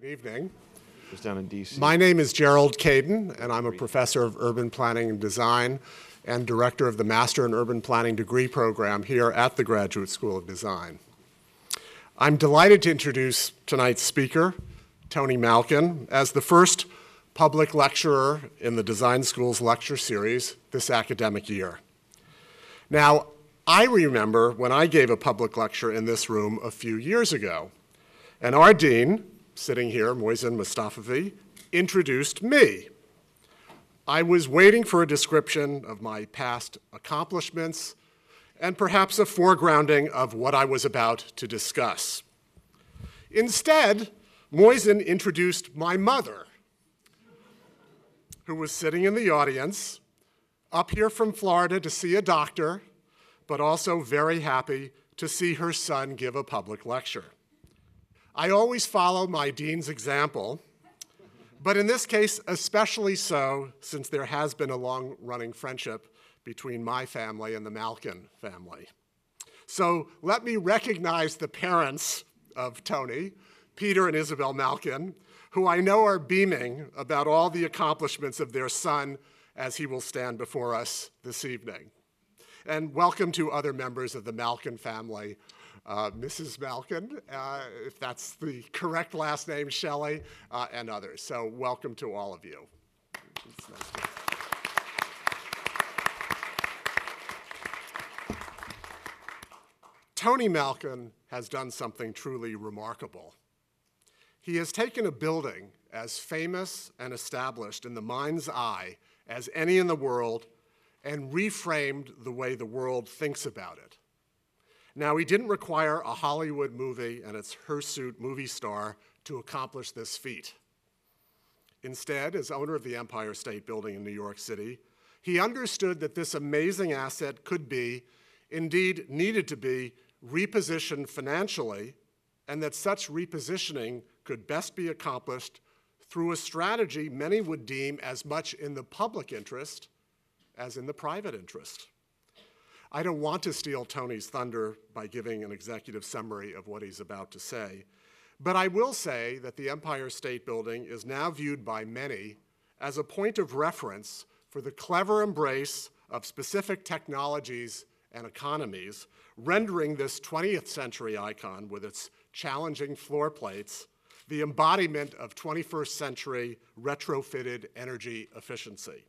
Good evening. It's down in D.C. My name is Gerald Caden, and I'm a professor of urban planning and design and director of the Master in Urban Planning degree program here at the Graduate School of Design. I'm delighted to introduce tonight's speaker, Tony Malkin, as the first public lecturer in the Design School's lecture series this academic year. Now, I remember when I gave a public lecture in this room a few years ago, and our dean, sitting here, Mohsen Mostafavi, introduced me. I was waiting for a description of my past accomplishments and perhaps a foregrounding of what I was about to discuss. Instead, Mohsen introduced my mother, who was sitting in the audience, up here from Florida to see a doctor, but also very happy to see her son give a public lecture. I always follow my dean's example, but in this case, especially so since there has been a long-running friendship between my family and the Malkin family. So let me recognize the parents of Tony, Peter and Isabel Malkin, who I know are beaming about all the accomplishments of their son as he will stand before us this evening. And welcome to other members of the Malkin family. Mrs. Malkin, if that's the correct last name, Shelley, and others. So welcome to all of you. Tony Malkin has done something truly remarkable. He has taken a building as famous and established in the mind's eye as any in the world and reframed the way the world thinks about it. Now, he didn't require a Hollywood movie and its hirsute movie star to accomplish this feat. Instead, as owner of the Empire State Building in New York City, he understood that this amazing asset could be, indeed needed to be, repositioned financially, and that such repositioning could best be accomplished through a strategy many would deem as much in the public interest as in the private interest. I don't want to steal Tony's thunder by giving an executive summary of what he's about to say, but I will say that the Empire State Building is now viewed by many as a point of reference for the clever embrace of specific technologies and economies, rendering this 20th century icon with its challenging floor plates the embodiment of 21st century retrofitted energy efficiency.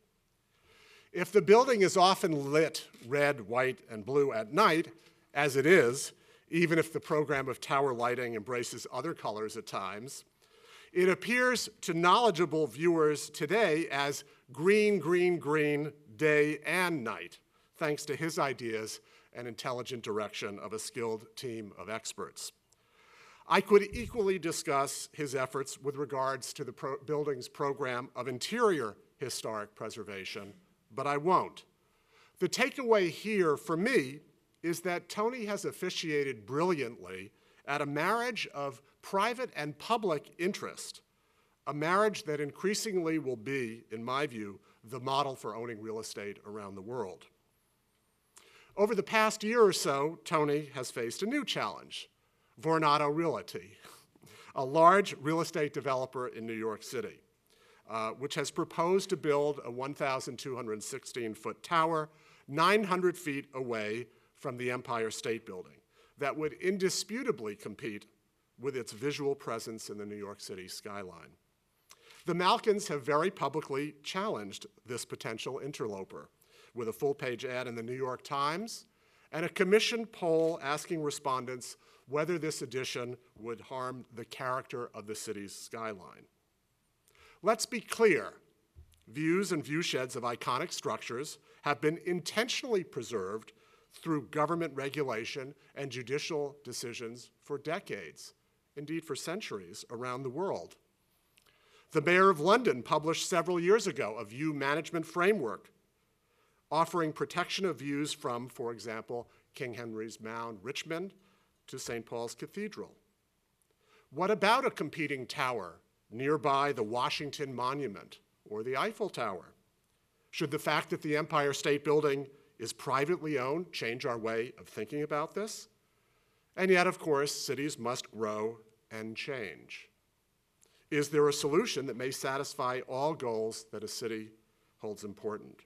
If the building is often lit red, white, and blue at night, as it is, even if the program of tower lighting embraces other colors at times, it appears to knowledgeable viewers today as green, green, green, day and night, thanks to his ideas and intelligent direction of a skilled team of experts. I could equally discuss his efforts with regards to the building's program of interior historic preservation, but I won't. The takeaway here for me is that Tony has officiated brilliantly at a marriage of private and public interest, a marriage that increasingly will be, in my view, the model for owning real estate around the world. Over the past year or so, Tony has faced a new challenge, Vornado Realty, a large real estate developer in New York City, which has proposed to build a 1,216-foot tower 900 feet away from the Empire State Building that would indisputably compete with its visual presence in the New York City skyline. The Malkins have very publicly challenged this potential interloper with a full-page ad in the New York Times and a commissioned poll asking respondents whether this addition would harm the character of the city's skyline. Let's be clear, views and viewsheds of iconic structures have been intentionally preserved through government regulation and judicial decisions for decades, indeed for centuries around the world. The Mayor of London published several years ago a view management framework offering protection of views from, for example, King Henry's Mound, Richmond, to St. Paul's Cathedral. What about a competing tower nearby the Washington Monument or the Eiffel Tower? Should the fact that the Empire State Building is privately owned change our way of thinking about this? And yet, of course, cities must grow and change. Is there a solution that may satisfy all goals that a city holds important?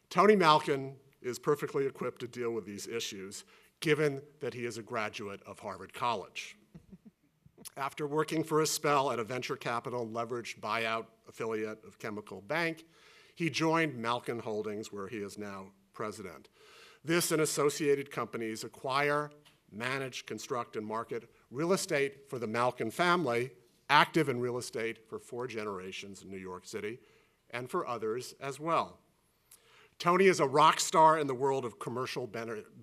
Tony Malkin is perfectly equipped to deal with these issues, given that he is a graduate of Harvard College. After working for a spell at a venture capital leveraged buyout affiliate of Chemical Bank, he joined Malkin Holdings, where he is now president. This and associated companies acquire, manage, construct, and market real estate for the Malkin family, active in real estate for 4 generations in New York City, and for others as well. Tony is a rock star in the world of commercial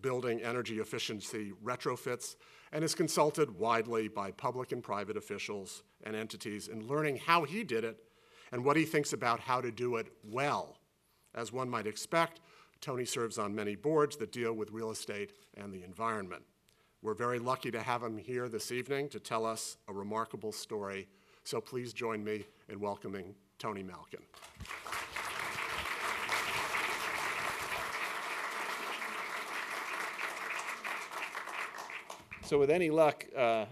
building energy efficiency retrofits and is consulted widely by public and private officials and entities in learning how he did it and what he thinks about how to do it well. As one might expect, Tony serves on many boards that deal with real estate and the environment. We're very lucky to have him here this evening to tell us a remarkable story, so please join me in welcoming Tony Malkin. So with any luck, a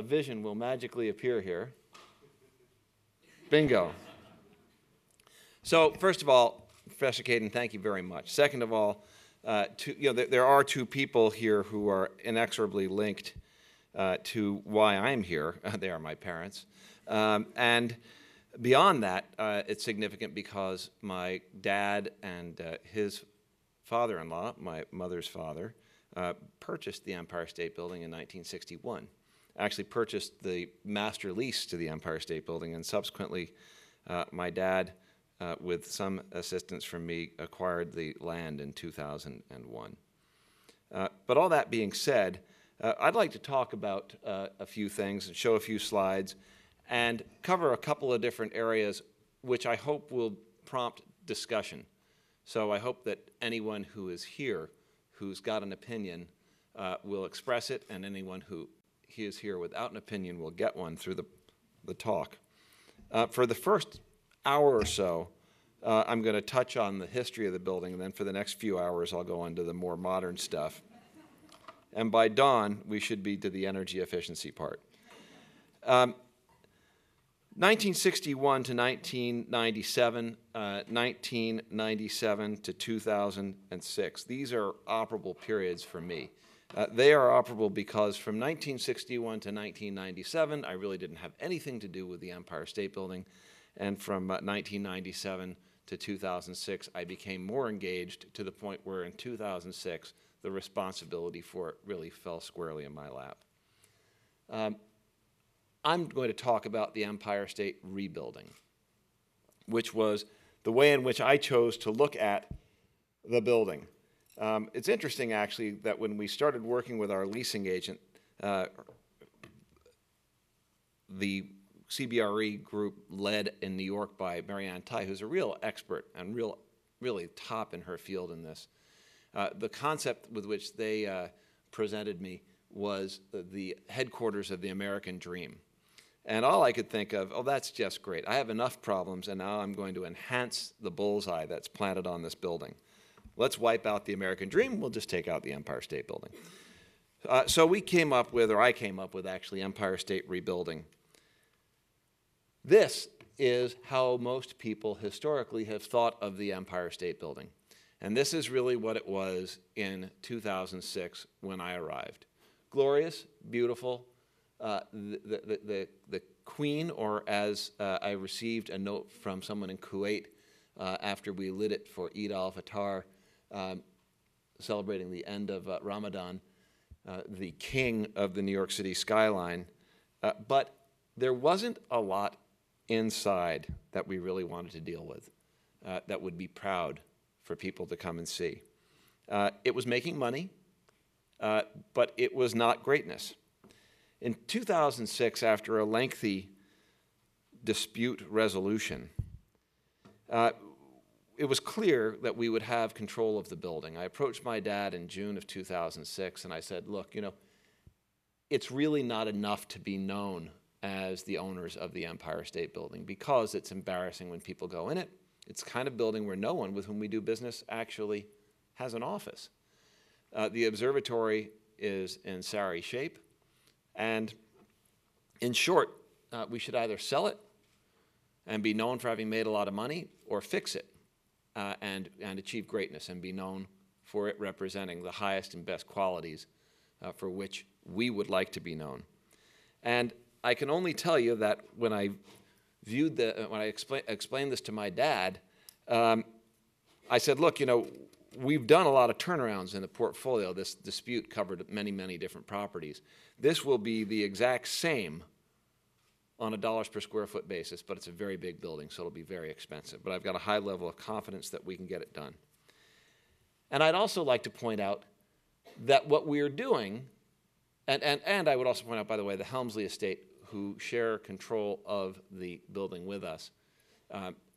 vision will magically appear here. Bingo. So first of all, Professor Kadin, thank you very much. Second of all, there are 2 people here who are inexorably linked to why I'm here. They are my parents. And beyond that, it's significant because my dad and his father-in-law, my mother's father, purchased the Empire State Building in 1961. Actually purchased the master lease to the Empire State Building, and subsequently my dad, with some assistance from me, acquired the land in 2001. But all that being said, I'd like to talk about a few things and show a few slides and cover a couple of different areas which I hope will prompt discussion. So I hope that anyone who is here who's got an opinion will express it, and anyone who is here without an opinion will get one through the talk. For the first hour or so, I'm going to touch on the history of the building, and then for the next few hours I'll go into the more modern stuff. And by dawn, we should be to the energy efficiency part. 1961 to 1997, 1997 to 2006. These are operable periods for me. They are operable because from 1961 to 1997, I really didn't have anything to do with the Empire State Building. And from 1997 to 2006, I became more engaged to the point where in 2006, the responsibility for it really fell squarely in my lap. I'm going to talk about the Empire State rebuilding, which was the way in which I chose to look at the building. It's interesting, actually, that when we started working with our leasing agent, the CBRE group led in New York by Marianne Tai, who's a real expert and really top in her field in this. The concept with which they presented me was the headquarters of the American dream. And all I could think of, oh, that's just great. I have enough problems, and now I'm going to enhance the bullseye that's planted on this building. Let's wipe out the American dream. We'll just take out the Empire State Building. So I came up with actually Empire State Rebuilding. This is how most people historically have thought of the Empire State Building. And this is really what it was in 2006 when I arrived. Glorious, beautiful. The Queen, or as I received a note from someone in Kuwait after we lit it for Eid al-Fitr, celebrating the end of Ramadan, the king of the New York City skyline. But there wasn't a lot inside that we really wanted to deal with that would be proud for people to come and see. It was making money, but it was not greatness. In 2006, after a lengthy dispute resolution, it was clear that we would have control of the building. I approached my dad in June of 2006, and I said, look, it's really not enough to be known as the owners of the Empire State Building because it's embarrassing when people go in it. It's the kind of building where no one with whom we do business actually has an office. The observatory is in sorry shape. And in short, we should either sell it and be known for having made a lot of money, or fix it and achieve greatness and be known for it representing the highest and best qualities for which we would like to be known. And I can only tell you that when I explained this to my dad, I said, look, we've done a lot of turnarounds in the portfolio. This dispute covered many, many different properties. This will be the exact same on a dollars per square foot basis, but it's a very big building, so it'll be very expensive. But I've got a high level of confidence that we can get it done. And I'd also like to point out that what we're doing, and I would also point out, by the way, the Helmsley estate, who share control of the building with us,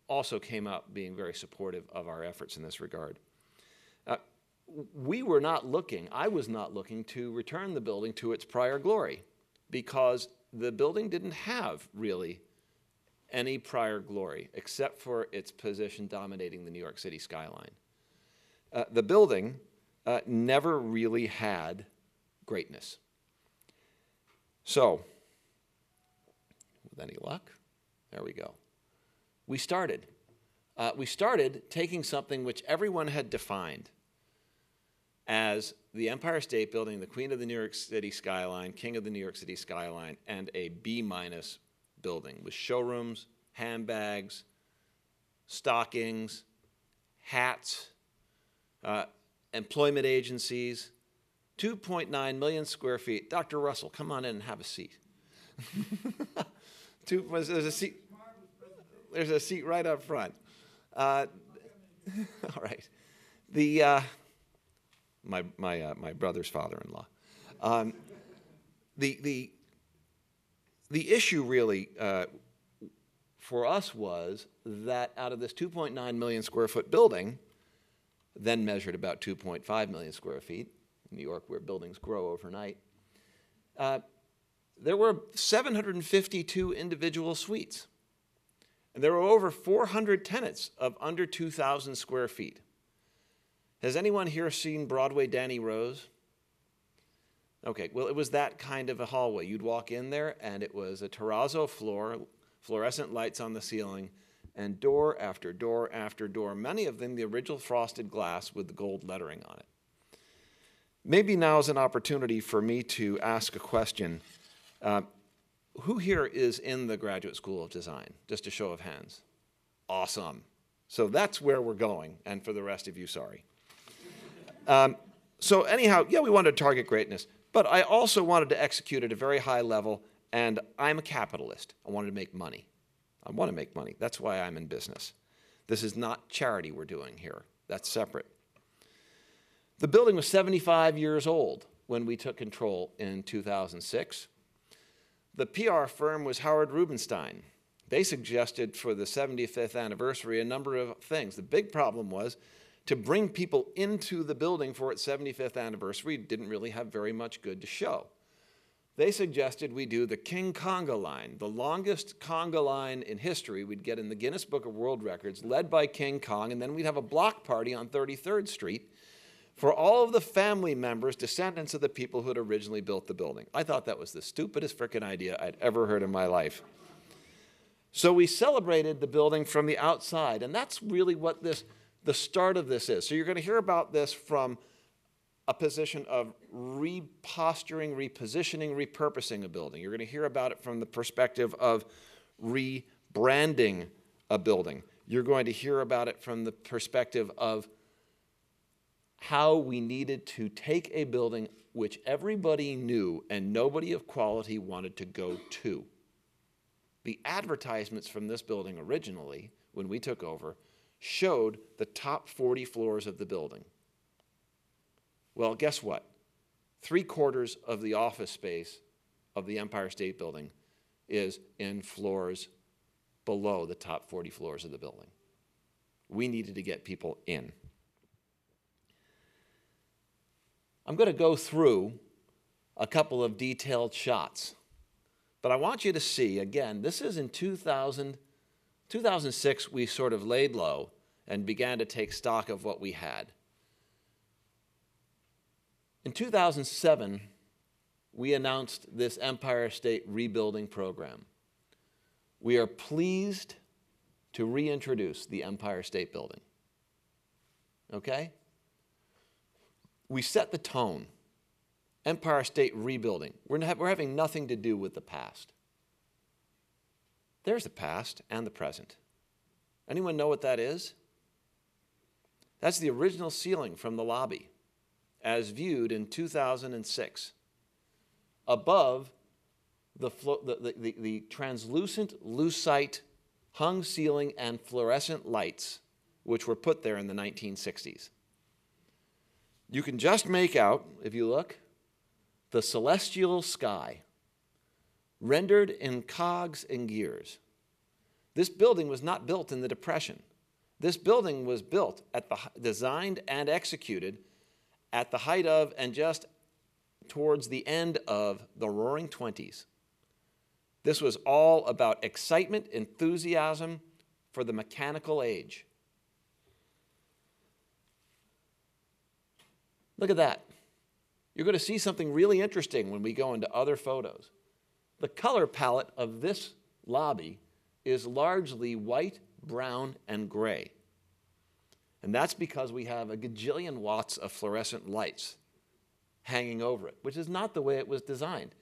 also came out being very supportive of our efforts in this regard. I was not looking to return the building to its prior glory, because the building didn't have really any prior glory except for its position dominating the New York City skyline. The building never really had greatness. So, with any luck, there we go. We started taking something which everyone had defined as the Empire State Building, the Queen of the New York City skyline, King of the New York City skyline, and a B- building with showrooms, handbags, stockings, hats, employment agencies, 2.9 million square feet. Dr. Russell, come on in and have a seat. There's a seat right up front. All right. My brother's father-in-law. The issue really for us was that out of this 2.9 million square foot building, then measured about 2.5 million square feet, in New York where buildings grow overnight, there were 752 individual suites. And there were over 400 tenants of under 2,000 square feet. Has anyone here seen Broadway Danny Rose? Okay, well, it was that kind of a hallway. You'd walk in there, and it was a terrazzo floor, fluorescent lights on the ceiling, and door after door after door, many of them the original frosted glass with the gold lettering on it. Maybe now is an opportunity for me to ask a question. Who here is in the Graduate School of Design? Just a show of hands. Awesome. So that's where we're going, and for the rest of you, sorry. So anyhow, yeah, we wanted to target greatness, but I also wanted to execute at a very high level, and I'm a capitalist. I wanted to make money. I want to make money. That's why I'm in business. This is not charity we're doing here. That's separate. The building was 75 years old when we took control in 2006. The PR firm was Howard Rubenstein. They suggested for the 75th anniversary a number of things. The big problem was to bring people into the building for its 75th anniversary didn't really have very much good to show. They suggested we do the King Conga line, the longest conga line in history. We'd get in the Guinness Book of World Records, led by King Kong, and then we'd have a block party on 33rd Street for all of the family members, descendants of the people who had originally built the building. I thought that was the stupidest frickin' idea I'd ever heard in my life. So we celebrated the building from the outside, and that's really what the start of this is. So you're going to hear about this from a position of reposturing, repositioning, repurposing a building. You're going to hear about it from the perspective of rebranding a building. You're going to hear about it from the perspective of how we needed to take a building which everybody knew and nobody of quality wanted to go to. The advertisements from this building originally, when we took over, showed the top 40 floors of the building. Well, guess what? 3/4 of the office space of the Empire State Building is in floors below the top 40 floors of the building. We needed to get people in. I'm going to go through a couple of detailed shots, but I want you to see, again, this is in 2006, we sort of laid low and began to take stock of what we had. In 2007, we announced this Empire State Rebuilding Program. we are pleased to reintroduce the Empire State Building. Okay? We set the tone. Empire State rebuilding. We're having nothing to do with the past. There's the past and the present. Anyone know what that is? That's the original ceiling from the lobby, as viewed in 2006. Above the translucent lucite hung ceiling and fluorescent lights, which were put there in the 1960s. You can just make out, if you look, the celestial sky, rendered in cogs and gears. This building was not built in the Depression. This building was built designed and executed at the height of and just towards the end of the Roaring Twenties. This was all about excitement, enthusiasm for the mechanical age. Look at that. You're going to see something really interesting when we go into other photos. The color palette of this lobby is largely white, brown, and gray. And that's because we have a gajillion watts of fluorescent lights hanging over it, which is not the way it was designed.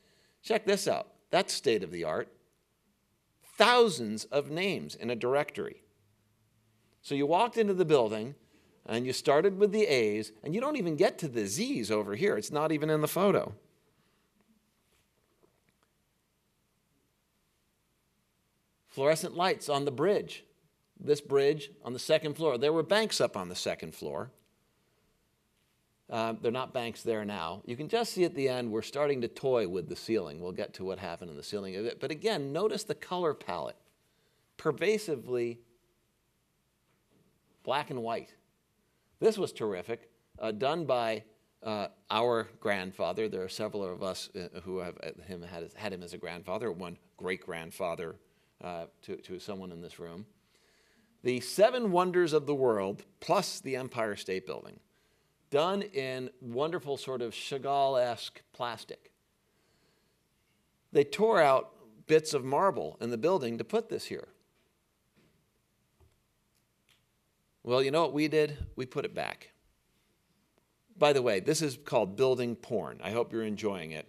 Check this out. That's state of the art. Thousands of names in a directory. So you walked into the building and you started with the A's, and you don't even get to the Z's over here. It's not even in the photo. Fluorescent lights on the bridge. This bridge on the second floor. There were banks up on the second floor. They're not banks there now. You can just see at the end, we're starting to toy with the ceiling. We'll get to what happened in the ceiling of it. But again, notice the color palette. Pervasively black and white. This was terrific, done by our grandfather. There are several of us who have had him as a grandfather, one great-grandfather to someone in this room. The 7 wonders of the world, plus the Empire State Building, done in wonderful sort of Chagall-esque plastic. They tore out bits of marble in the building to put this here. Well, you know what we did? We put it back. By the way, this is called building porn. I hope you're enjoying it.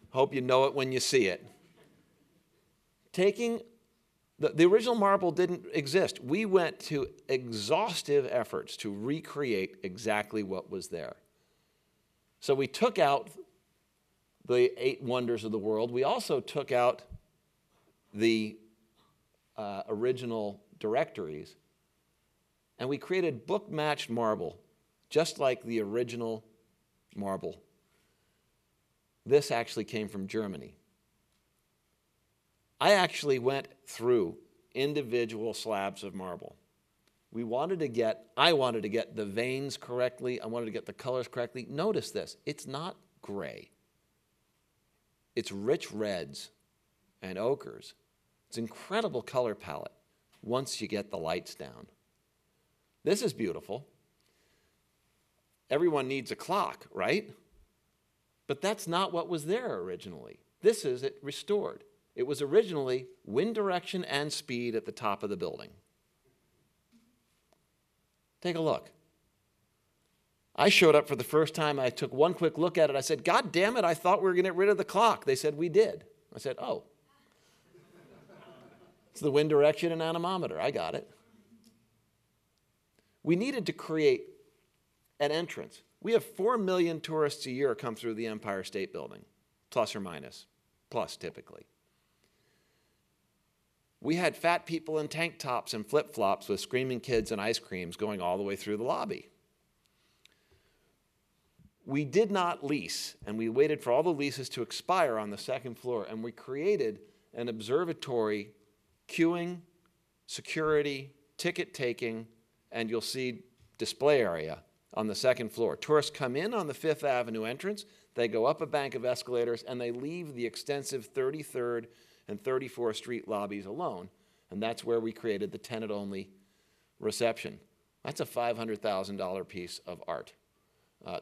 Hope you know it when you see it. Taking the original marble didn't exist. We went to exhaustive efforts to recreate exactly what was there. So we took out the 8 wonders of the world. We also took out the original directories, and we created book-matched marble, just like the original marble. This actually came from Germany. I actually went through individual slabs of marble. I wanted to get the veins correctly. I wanted to get the colors correctly. Notice this. It's not gray. It's rich reds and ochres. It's an incredible color palette once you get the lights down. This is beautiful. Everyone needs a clock, right? But that's not what was there originally. This is it restored. It was originally wind direction and speed at the top of the building. Take a look. I showed up for the first time. I took one quick look at it. I said, God damn it, I thought we were going to get rid of the clock. They said, we did. I said, oh. It's the wind direction and anemometer. I got it. We needed to create an entrance. We have 4 million tourists a year come through the Empire State Building, plus or minus, plus typically. We had fat people in tank tops and flip-flops with screaming kids and ice creams going all the way through the lobby. We did not lease, and we waited for all the leases to expire on the second floor, and we created an observatory, queuing, security, ticket taking, and you'll see display area on the second floor. Tourists come in on the 5th Avenue entrance, they go up a bank of escalators, and they leave the extensive 33rd and 34th Street lobbies alone, and that's where we created the tenant-only reception. That's a $500,000 piece of art.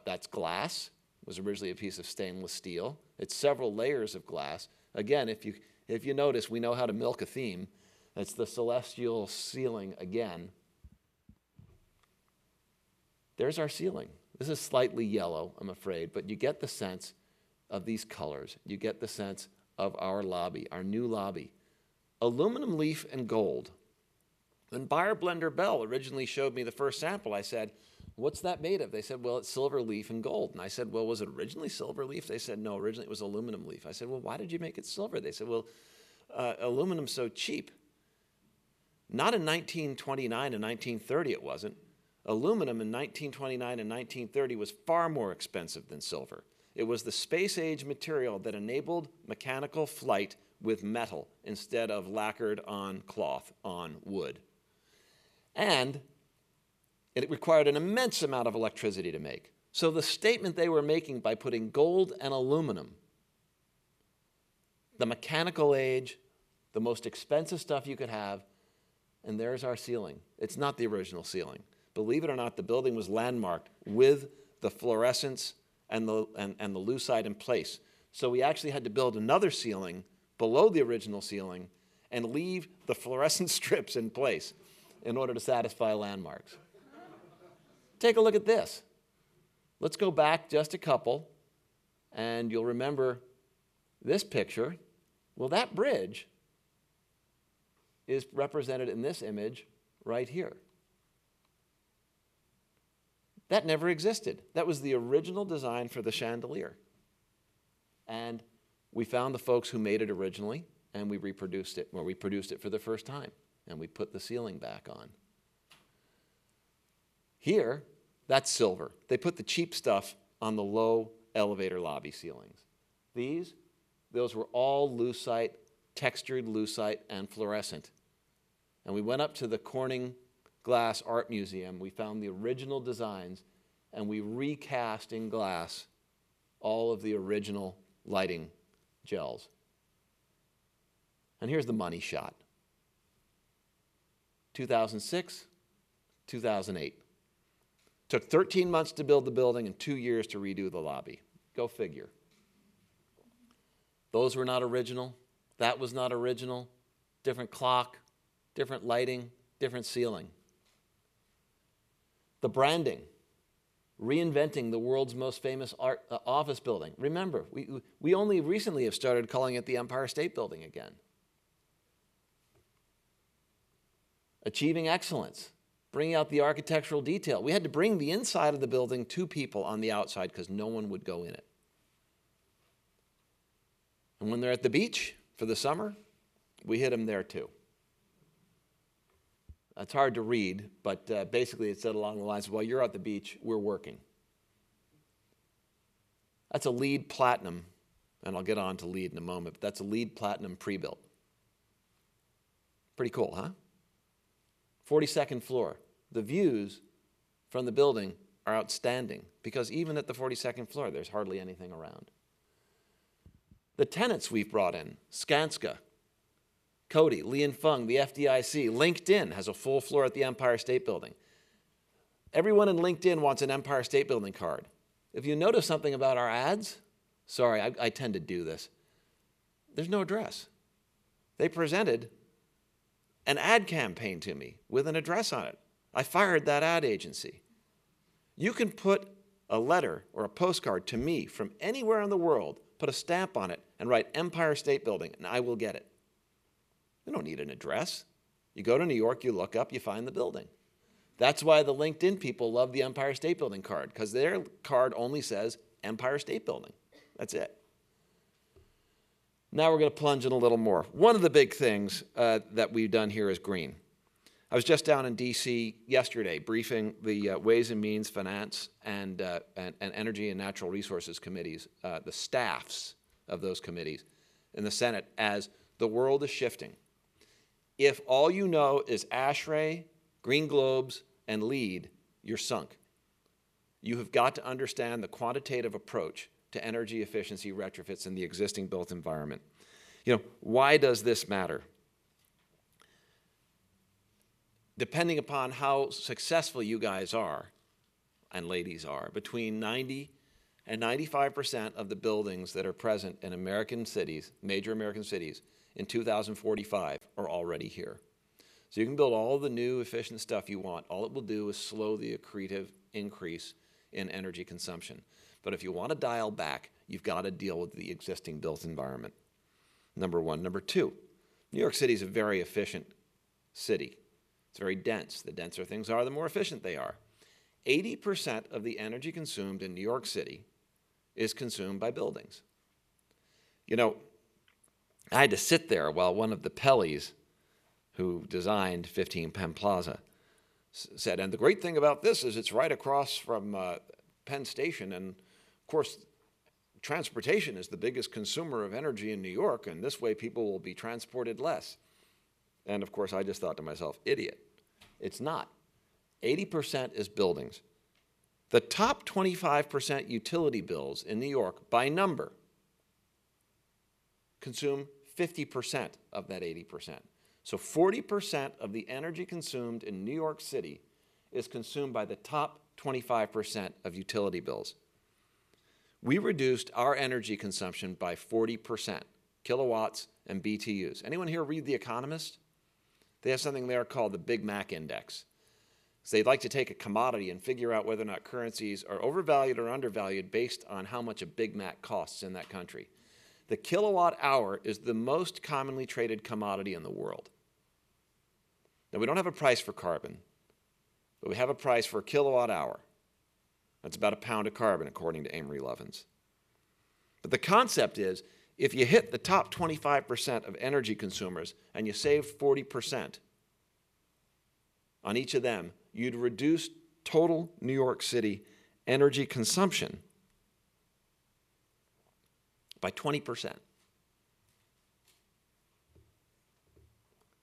That's glass. It was originally a piece of stainless steel. It's several layers of glass. Again, if If you notice, we know how to milk a theme. It's the celestial ceiling again. There's our ceiling. This is slightly yellow, I'm afraid, but you get the sense of these colors. You get the sense of our lobby, our new lobby. Aluminum leaf and gold. When Beyer Blender Bell originally showed me the first sample, I said, what's that made of? They said, well, it's silver leaf and gold. And I said, well, was it originally silver leaf? They said, no, originally it was aluminum leaf. I said, well, why did you make it silver? They said, well, aluminum's so cheap. Not in 1929 and 1930 it wasn't. Aluminum in 1929 and 1930 was far more expensive than silver. It was the space-age material that enabled mechanical flight with metal instead of lacquered on cloth, on wood. And it required an immense amount of electricity to make. So the statement they were making by putting gold and aluminum, the mechanical age, the most expensive stuff you could have, and there's our ceiling. It's not the original ceiling. Believe it or not, the building was landmarked with the fluorescence and the lucite in place. So we actually had to build another ceiling below the original ceiling and leave the fluorescent strips in place in order to satisfy landmarks. Take a look at this. Let's go back just a couple, and you'll remember this picture. Well, that bridge is represented in this image right here. That never existed. That was the original design for the chandelier. And we found the folks who made it originally, and we reproduced it, or we produced it for the first time, and we put the ceiling back on. Here, that's silver. They put the cheap stuff on the low elevator lobby ceilings. Those were all lucite, textured lucite, and fluorescent. And we went up to the Corning Glass Art Museum. We found the original designs, and we recast in glass all of the original lighting gels. And here's the money shot. 2006, 2008. Took 13 months to build the building and 2 years to redo the lobby. Go figure. Those were not original. That was not original. Different clock, different lighting, different ceiling. The branding, reinventing the world's most famous office building. Remember, we only recently have started calling it the Empire State Building again. Achieving excellence, bringing out the architectural detail. We had to bring the inside of the building to people on the outside because no one would go in it. And when they're at the beach for the summer, we hit them there too. It's hard to read, but basically it said along the lines of, while you're at the beach, we're working. That's a LEED Platinum, and I'll get on to LEED in a moment, but that's a LEED Platinum pre-built. Pretty cool, huh? 42nd floor. The views from the building are outstanding because even at the 42nd floor, there's hardly anything around. The tenants we've brought in, Skanska, Coty, Li & Fung, the FDIC, LinkedIn has a full floor at the Empire State Building. Everyone in LinkedIn wants an Empire State Building card. If you notice something about our ads, sorry, I tend to do this, there's no address. They presented an ad campaign to me with an address on it. I fired that ad agency. You can put a letter or a postcard to me from anywhere in the world, put a stamp on it, and write Empire State Building, and I will get it. You don't need an address. You go to New York, you look up, you find the building. That's why the LinkedIn people love the Empire State Building card, because their card only says Empire State Building. That's it. Now we're going to plunge in a little more. One of the big things that we've done here is green. I was just down in D.C. yesterday briefing the Ways and Means, Finance, and Energy and Natural Resources committees, the staffs of those committees in the Senate, as the world is shifting. If all you know is ASHRAE, Green Globes, and LEED, you're sunk. You have got to understand the quantitative approach to energy efficiency retrofits in the existing built environment. You know, why does this matter? Depending upon how successful you guys are, and ladies are, between 90 and 95% of the buildings that are present in American cities, major American cities, in 2045 are already here. So you can build all the new efficient stuff you want. All it will do is slow the accretive increase in energy consumption. But if you want to dial back, you've got to deal with the existing built environment. Number one. Number two, New York City is a very efficient city. It's very dense. The denser things are, the more efficient they are. 80% of the energy consumed in New York City is consumed by buildings. You know, I had to sit there while one of the Pelleys, who designed 15 Penn Plaza, said, and the great thing about this is it's right across from Penn Station, and of course, transportation is the biggest consumer of energy in New York, and this way people will be transported less. And of course, I just thought to myself, idiot. It's not. 80% is buildings. The top 25% utility bills in New York, by number, consume 50% of that 80%. So 40% of the energy consumed in New York City is consumed by the top 25% of utility bills. We reduced our energy consumption by 40%, kilowatts and BTUs. Anyone here read The Economist? They have something there called the Big Mac Index. So they'd like to take a commodity and figure out whether or not currencies are overvalued or undervalued based on how much a Big Mac costs in that country. The kilowatt hour is the most commonly traded commodity in the world. Now, we don't have a price for carbon, but we have a price for a kilowatt hour. That's about a pound of carbon, according to Amory Lovins. But the concept is, if you hit the top 25% of energy consumers and you saved 40% on each of them, you'd reduce total New York City energy consumption by 20%.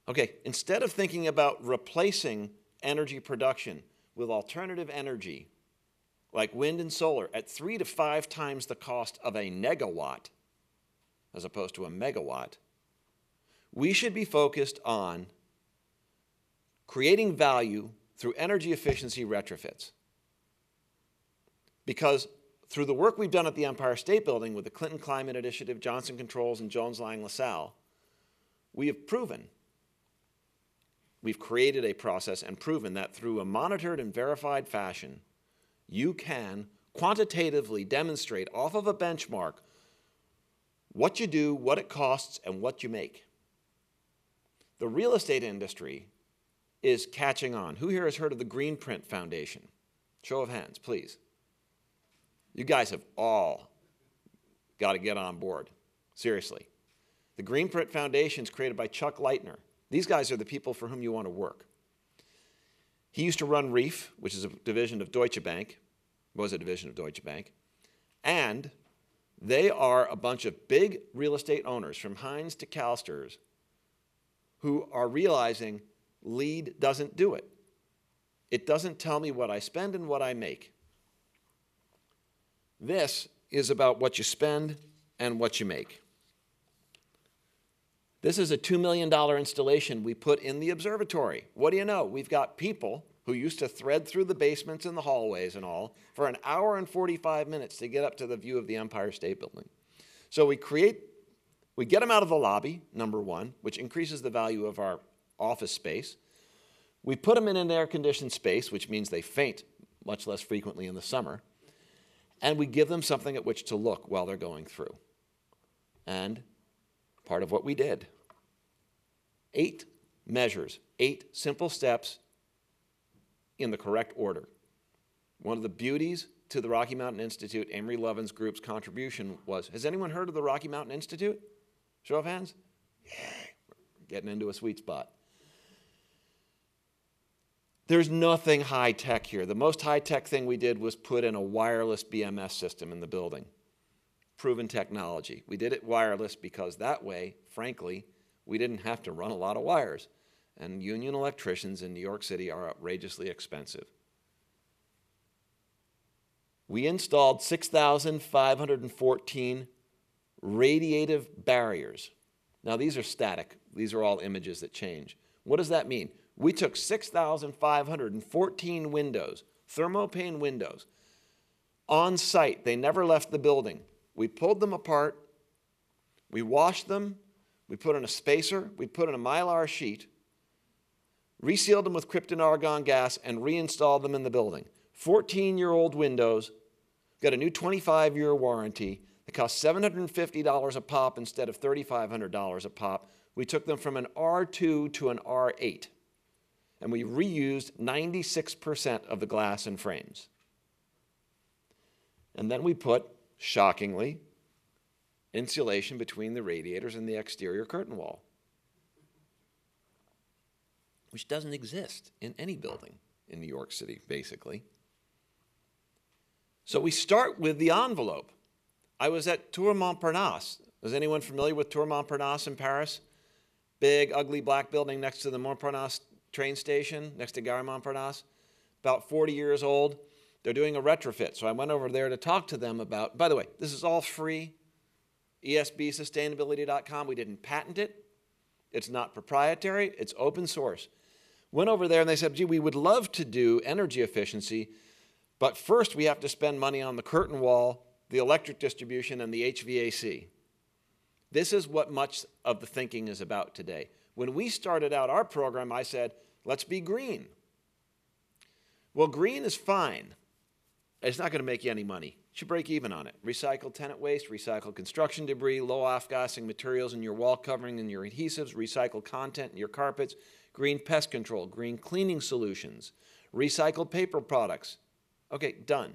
Okay, instead of thinking about replacing energy production with alternative energy like wind and solar at 3 to 5 times the cost of a negawatt as opposed to a megawatt, we should be focused on creating value through energy efficiency retrofits. Because through the work we've done at the Empire State Building with the Clinton Climate Initiative, Johnson Controls, and Jones Lang LaSalle, we have proven, we've created a process and proven that through a monitored and verified fashion, you can quantitatively demonstrate off of a benchmark what you do, what it costs, and what you make. The real estate industry is catching on. Who here has heard of the Greenprint Foundation? Show of hands, please. You guys have all got to get on board. Seriously. The Greenprint Foundation is created by Chuck Leitner. These guys are the people for whom you want to work. He used to run Reef, which is a division of Deutsche Bank, was a division of Deutsche Bank, and they are a bunch of big real estate owners from Hines to CalSTRS who are realizing LEED doesn't do it. It doesn't tell me what I spend and what I make. This is about what you spend and what you make. This is a $2 million installation we put in the observatory. What do you know? We've got people who used to thread through the basements and the hallways and all for an hour and 45 minutes to get up to the view of the Empire State Building. So we get them out of the lobby, number one, which increases the value of our office space. We put them in an air-conditioned space, which means they faint much less frequently in the summer. And we give them something at which to look while they're going through. And part of what we did, 8 measures, 8 simple steps in the correct order. One of the beauties to the Rocky Mountain Institute, Amory Lovins Group's contribution was, has anyone heard of the Rocky Mountain Institute? Show of hands? Yeah, we're getting into a sweet spot. There's nothing high-tech here. The most high-tech thing we did was put in a wireless BMS system in the building. Proven technology. We did it wireless because that way, frankly, we didn't have to run a lot of wires. And union electricians in New York City are outrageously expensive. We installed 6,514 radiative barriers. Now, these are static. These are all images that change. What does that mean? We took 6,514 windows, thermopane windows, on site. They never left the building. We pulled them apart. We washed them. We put in a spacer, we put in a Mylar sheet, resealed them with krypton argon gas, and reinstalled them in the building. 14-year-old windows, got a new 25-year warranty. They cost $750 a pop instead of $3,500 a pop. We took them from an R2 to an R8, and we reused 96% of the glass and frames. And then we put, shockingly, insulation between the radiators and the exterior curtain wall, which doesn't exist in any building in New York City, basically. So we start with the envelope. I was at Tour Montparnasse. Is anyone familiar with Tour Montparnasse in Paris? Big, ugly black building next to the Montparnasse train station, next to Gare Montparnasse. About 40 years old. They're doing a retrofit. So I went over there to talk to them about, by the way, this is all free. ESBsustainability.com. We didn't patent it. It's not proprietary. It's open source. Went over there and they said, gee, we would love to do energy efficiency, but first we have to spend money on the curtain wall, the electric distribution, and the HVAC. This is what much of the thinking is about today. When we started out our program, I said, let's be green. Well, green is fine. It's not going to make you any money. You should break even on it. Recycle tenant waste, recycle construction debris, low off-gassing materials in your wall covering and your adhesives, recycle content in your carpets, green pest control, green cleaning solutions, recycled paper products. Okay, done.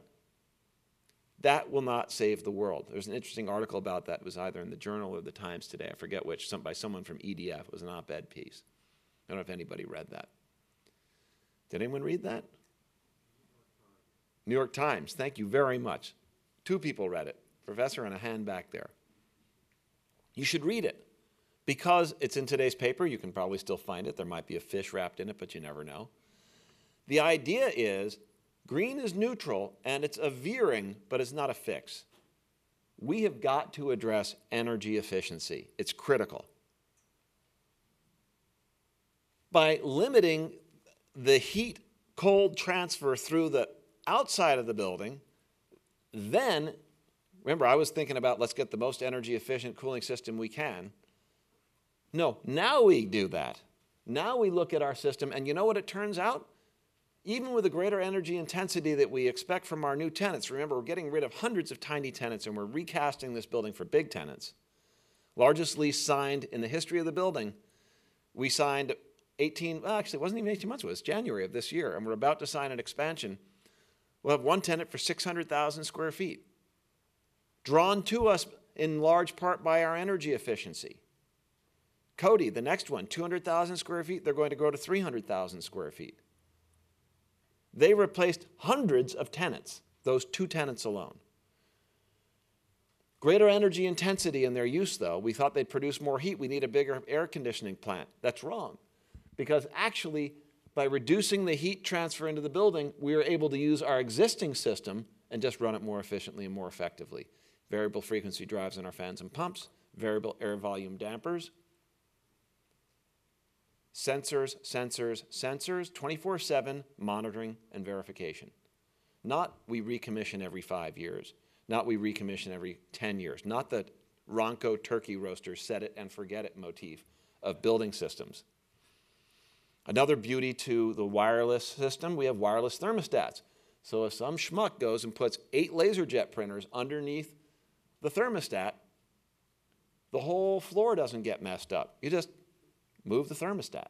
That will not save the world. There's an interesting article about that. It was either in the Journal or the Times today. I forget which, by someone from EDF. It was an op-ed piece. I don't know if anybody read that. Did anyone read that? New York Times. Thank you very much. 2 people read it. Professor and a hand back there. You should read it because it's in today's paper. You can probably still find it. There might be a fish wrapped in it, but you never know. The idea is green is neutral, and it's a veering, but it's not a fix. We have got to address energy efficiency. It's critical. By limiting the heat-cold transfer through the outside of the building, then, remember, I was thinking about let's get the most energy-efficient cooling system we can. No, now we do that. Now we look at our system, and you know what it turns out? Even with the greater energy intensity that we expect from our new tenants, remember, we're getting rid of hundreds of tiny tenants and we're recasting this building for big tenants. Largest lease signed in the history of the building. We signed actually, it wasn't even 18 months, it was January of this year, and we're about to sign an expansion. We'll have one tenant for 600,000 square feet, drawn to us in large part by our energy efficiency. Cody, the next one, 200,000 square feet, they're going to grow to 300,000 square feet. They replaced hundreds of tenants, those 2 tenants alone. Greater energy intensity in their use, though. We thought they'd produce more heat. We need a bigger air conditioning plant. That's wrong, because actually, by reducing the heat transfer into the building, we are able to use our existing system and just run it more efficiently and more effectively. Variable frequency drives in our fans and pumps, variable air volume dampers, sensors, 24/7 monitoring and verification. Not we recommission every 5 years, not we recommission every 10 years, not the Ronco turkey roaster set it and forget it motif of building systems. Another beauty to the wireless system, we have wireless thermostats. So if some schmuck goes and puts 8 LaserJet printers underneath the thermostat, the whole floor doesn't get messed up. You just move the thermostat.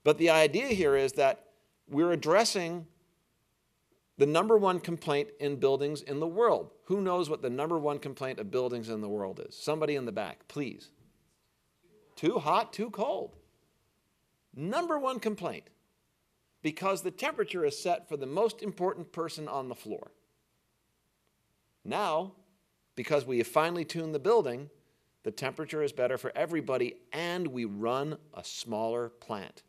But the idea here is that we're addressing the #1 complaint in buildings in the world. Who knows what the #1 complaint of buildings in the world is? Somebody in the back, please. Too hot, too cold. #1 complaint. Because the temperature is set for the most important person on the floor. Now, because we have finely tuned the building, the temperature is better for everybody, and we run a smaller plant.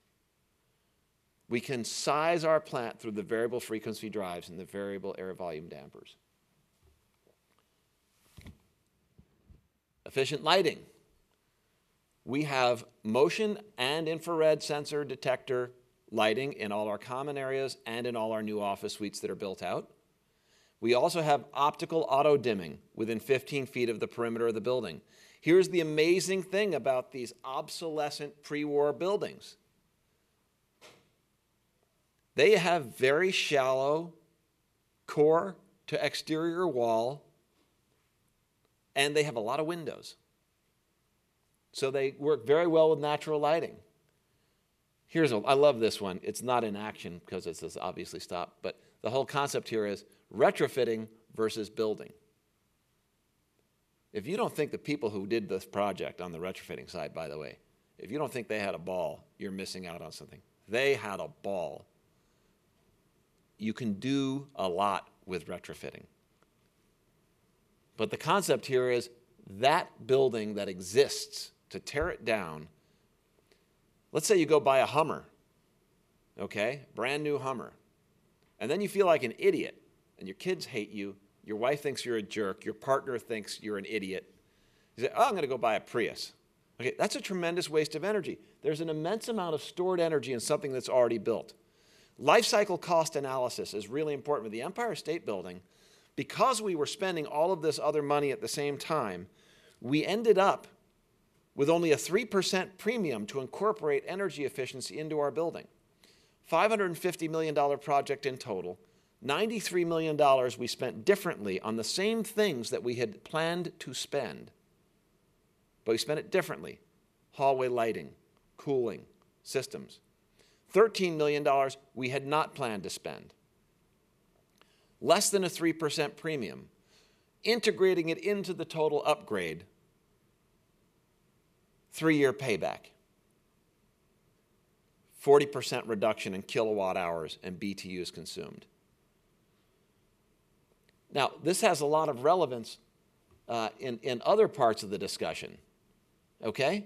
We can size our plant through the variable frequency drives and the variable air volume dampers. Efficient lighting. We have motion and infrared sensor detector lighting in all our common areas and in all our new office suites that are built out. We also have optical auto dimming within 15 feet of the perimeter of the building. Here's the amazing thing about these obsolescent pre-war buildings. They have very shallow core to exterior wall, and they have a lot of windows. So they work very well with natural lighting. I love this one. It's not in action because it says obviously stop, but the whole concept here is retrofitting versus building. If you don't think the people who did this project on the retrofitting side, by the way, if you don't think they had a ball, you're missing out on something. They had a ball. You can do a lot with retrofitting. But the concept here is that building that exists, to tear it down. Let's say you go buy a Hummer, okay? Brand new Hummer. And then you feel like an idiot, and your kids hate you, your wife thinks you're a jerk, your partner thinks you're an idiot. You say, oh, I'm going to go buy a Prius. Okay, that's a tremendous waste of energy. There's an immense amount of stored energy in something that's already built. Life cycle cost analysis is really important. With the Empire State Building, because we were spending all of this other money at the same time, we ended up with only a 3% premium to incorporate energy efficiency into our building. $550 million project in total. $93 million we spent differently on the same things that we had planned to spend. But we spent it differently. Hallway lighting, cooling, systems. $13 million we had not planned to spend. Less than a 3% premium. Integrating it into the total upgrade. 3-year payback. 40% reduction in kilowatt hours and BTUs consumed. Now, this has a lot of relevance in other parts of the discussion, okay?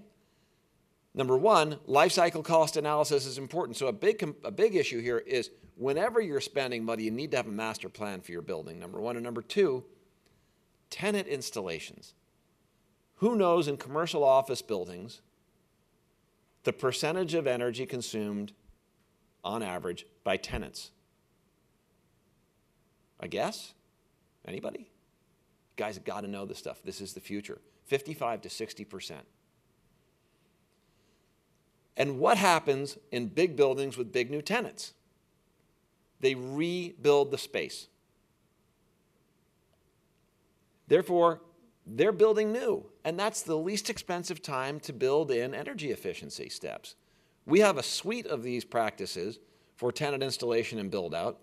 Number one, life cycle cost analysis is important. So a big issue here is whenever you're spending money, you need to have a master plan for your building, number one. And number two, tenant installations. Who knows in commercial office buildings the percentage of energy consumed on average by tenants? A guess? Anybody? You guys have got to know this stuff. This is the future. 55 to 60%. And what happens in big buildings with big new tenants? They rebuild the space. Therefore, they're building new, and that's the least expensive time to build in energy efficiency steps. We have a suite of these practices for tenant installation and build out.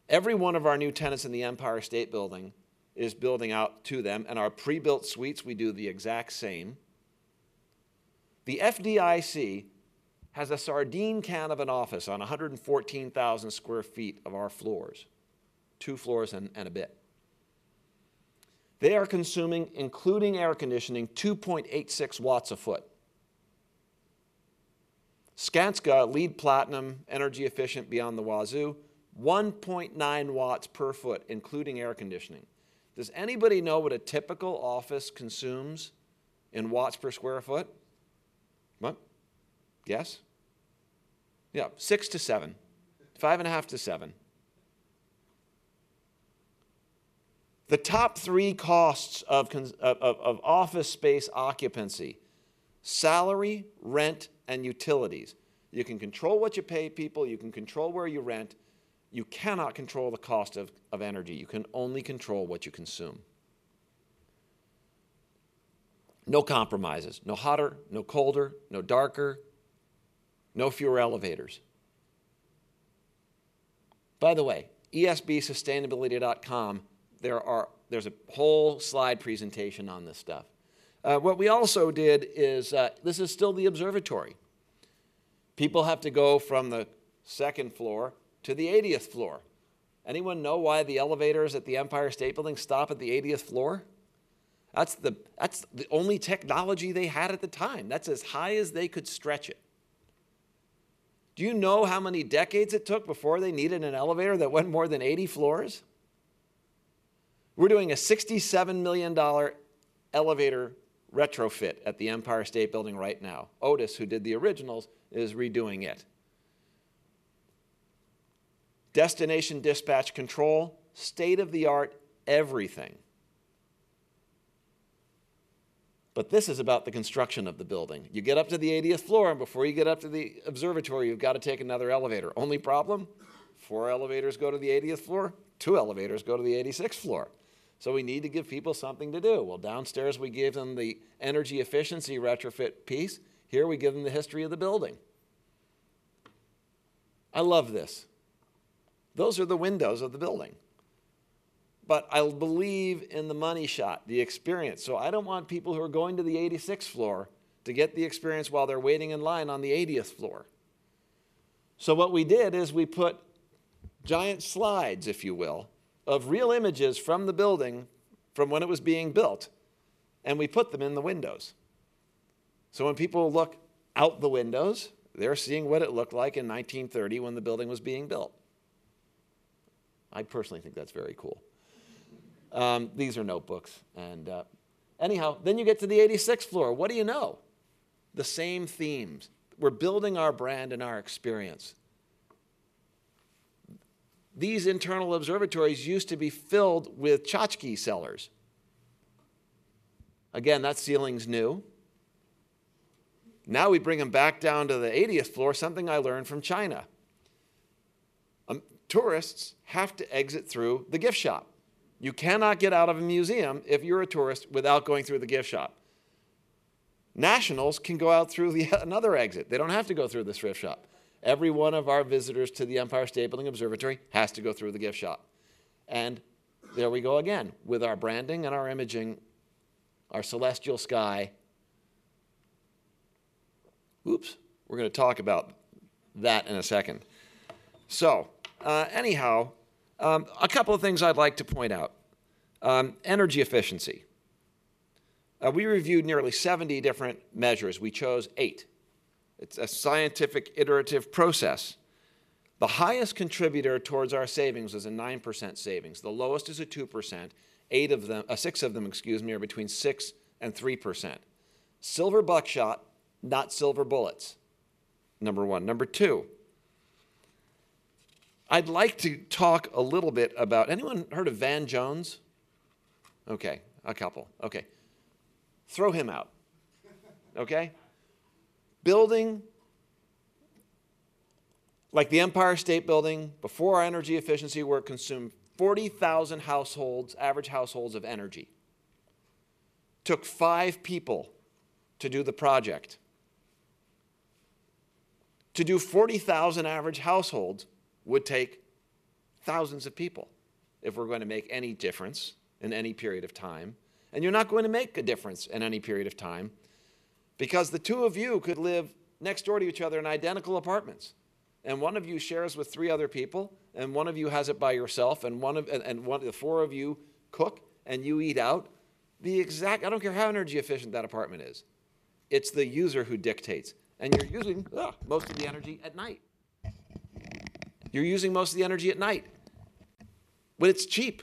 Every one of our new tenants in the Empire State Building is building out to them, and our pre-built suites, we do the exact same. The FDIC has a sardine can of an office on 114,000 square feet of our floors, 2 floors and a bit. They are consuming, including air conditioning, 2.86 watts a foot. Skanska, LEED Platinum, energy efficient beyond the wazoo, 1.9 watts per foot, including air conditioning. Does anybody know what a typical office consumes in watts per square foot? What? Guess? Yeah, 6 to 7. 5.5 to 7. The top 3 costs of office space occupancy: salary, rent, and utilities. You can control what you pay people. You can control where you rent. You cannot control the cost of energy. You can only control what you consume. No compromises. No hotter, no colder, no darker, no fewer elevators. By the way, esbsustainability.com, there's a whole slide presentation on this stuff. What we also did is, this is still the observatory. People have to go from the 2nd floor to the 80th floor. Anyone know why the elevators at the Empire State Building stop at the 80th floor? That's the only technology they had at the time. That's as high as they could stretch it. Do you know how many decades it took before they needed an elevator that went more than 80 floors? We're doing a $67 million elevator retrofit at the Empire State Building right now. Otis, who did the originals, is redoing it. Destination dispatch control, state-of-the-art everything. But this is about the construction of the building. You get up to the 80th floor, and before you get up to the observatory, you've got to take another elevator. Only problem? 4 elevators go to the 80th floor, 2 elevators go to the 86th floor. So we need to give people something to do. Well, downstairs we gave them the energy efficiency retrofit piece. Here we give them the history of the building. I love this. Those are the windows of the building. But I believe in the money shot, the experience. So I don't want people who are going to the 86th floor to get the experience while they're waiting in line on the 80th floor. So what we did is we put giant slides, if you will, of real images from the building from when it was being built, and we put them in the windows. So when people look out the windows, they're seeing what it looked like in 1930 when the building was being built. I personally think that's very cool. These are notebooks. And anyhow, then you get to the 86th floor. What do you know? The same themes. We're building our brand and our experience. These internal observatories used to be filled with tchotchke sellers. Again, that ceiling's new. Now we bring them back down to the 80th floor, something I learned from China. Tourists have to exit through the gift shop. You cannot get out of a museum if you're a tourist without going through the gift shop. Nationals can go out through another exit. They don't have to go through the thrift shop. Every one of our visitors to the Empire State Building Observatory has to go through the gift shop. And there we go again with our branding and our imaging, our celestial sky. Oops, we're going to talk about that in a second. So, anyhow, a couple of things I'd like to point out. Energy efficiency. We reviewed nearly 70 different measures. We chose 8. It's a scientific iterative process. The highest contributor towards our savings was a 9% savings. The lowest is a 2%. 6 of them, are between 6 and 3%. Silver buckshot, not silver bullets. Number one. Number two, I'd like to talk a little bit about, anyone heard of Van Jones? Okay, a couple. Okay. Throw him out. Okay? Building like the Empire State Building, before our energy efficiency work, consumed 40,000 households, average households of energy. Took 5 people to do the project. To do 40,000 average households would take thousands of people if we're going to make any difference in any period of time. And you're not going to make a difference in any period of time because the two of you could live next door to each other in identical apartments. And one of you shares with 3 other people, and one of you has it by yourself, and the 4 of you cook and you eat out. I don't care how energy efficient that apartment is. It's the user who dictates. And you're using most of the energy at night. You're using most of the energy at night. But it's cheap.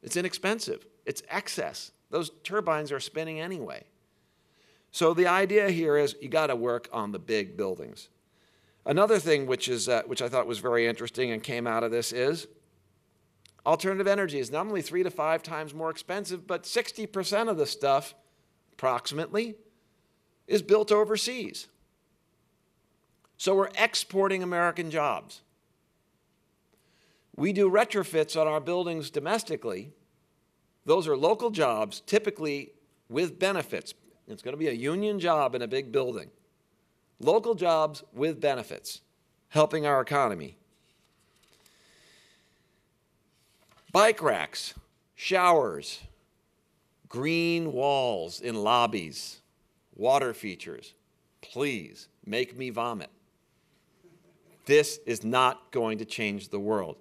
It's inexpensive. It's excess. Those turbines are spinning anyway. So the idea here is you got to work on the big buildings. Another thing which I thought was very interesting and came out of this is alternative energy is not only 3 to 5 times more expensive, but 60% of the stuff, approximately, is built overseas. So we're exporting American jobs. We do retrofits on our buildings domestically. Those are local jobs, typically with benefits. It's going to be a union job in a big building. Local jobs with benefits, helping our economy. Bike racks, showers, green walls in lobbies, water features. Please make me vomit. This is not going to change the world.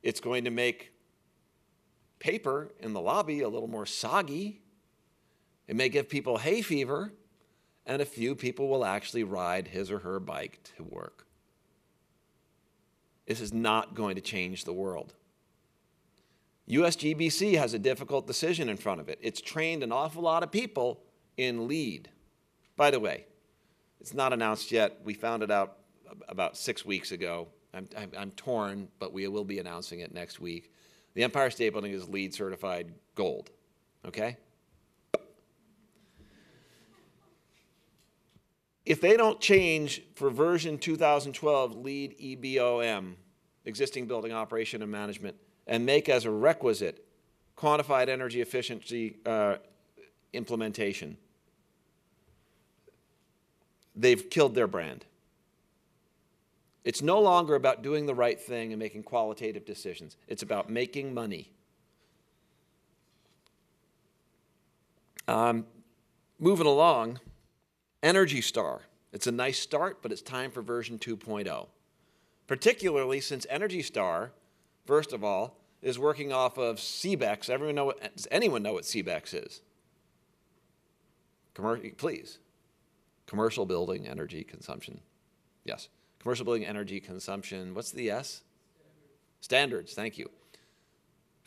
It's going to make paper in the lobby a little more soggy. It may give people hay fever, and a few people will actually ride his or her bike to work. This is not going to change the world. USGBC has a difficult decision in front of it. It's trained an awful lot of people in LEED. By the way, it's not announced yet. We found it out about 6 weeks ago. I'm torn, but we will be announcing it next week. The Empire State Building is LEED certified gold, okay? If they don't change for version 2012 LEED EBOM, existing building operation and management, and make as a requisite quantified energy efficiency implementation, they've killed their brand. It's no longer about doing the right thing and making qualitative decisions. It's about making money. Moving along, Energy Star. It's a nice start, but it's time for version 2.0. Particularly since Energy Star, first of all, is working off of CBEX. Does anyone know what CBEX is? Please. Commercial building energy consumption. Yes. Commercial building energy consumption. What's the S? Standards. Thank you.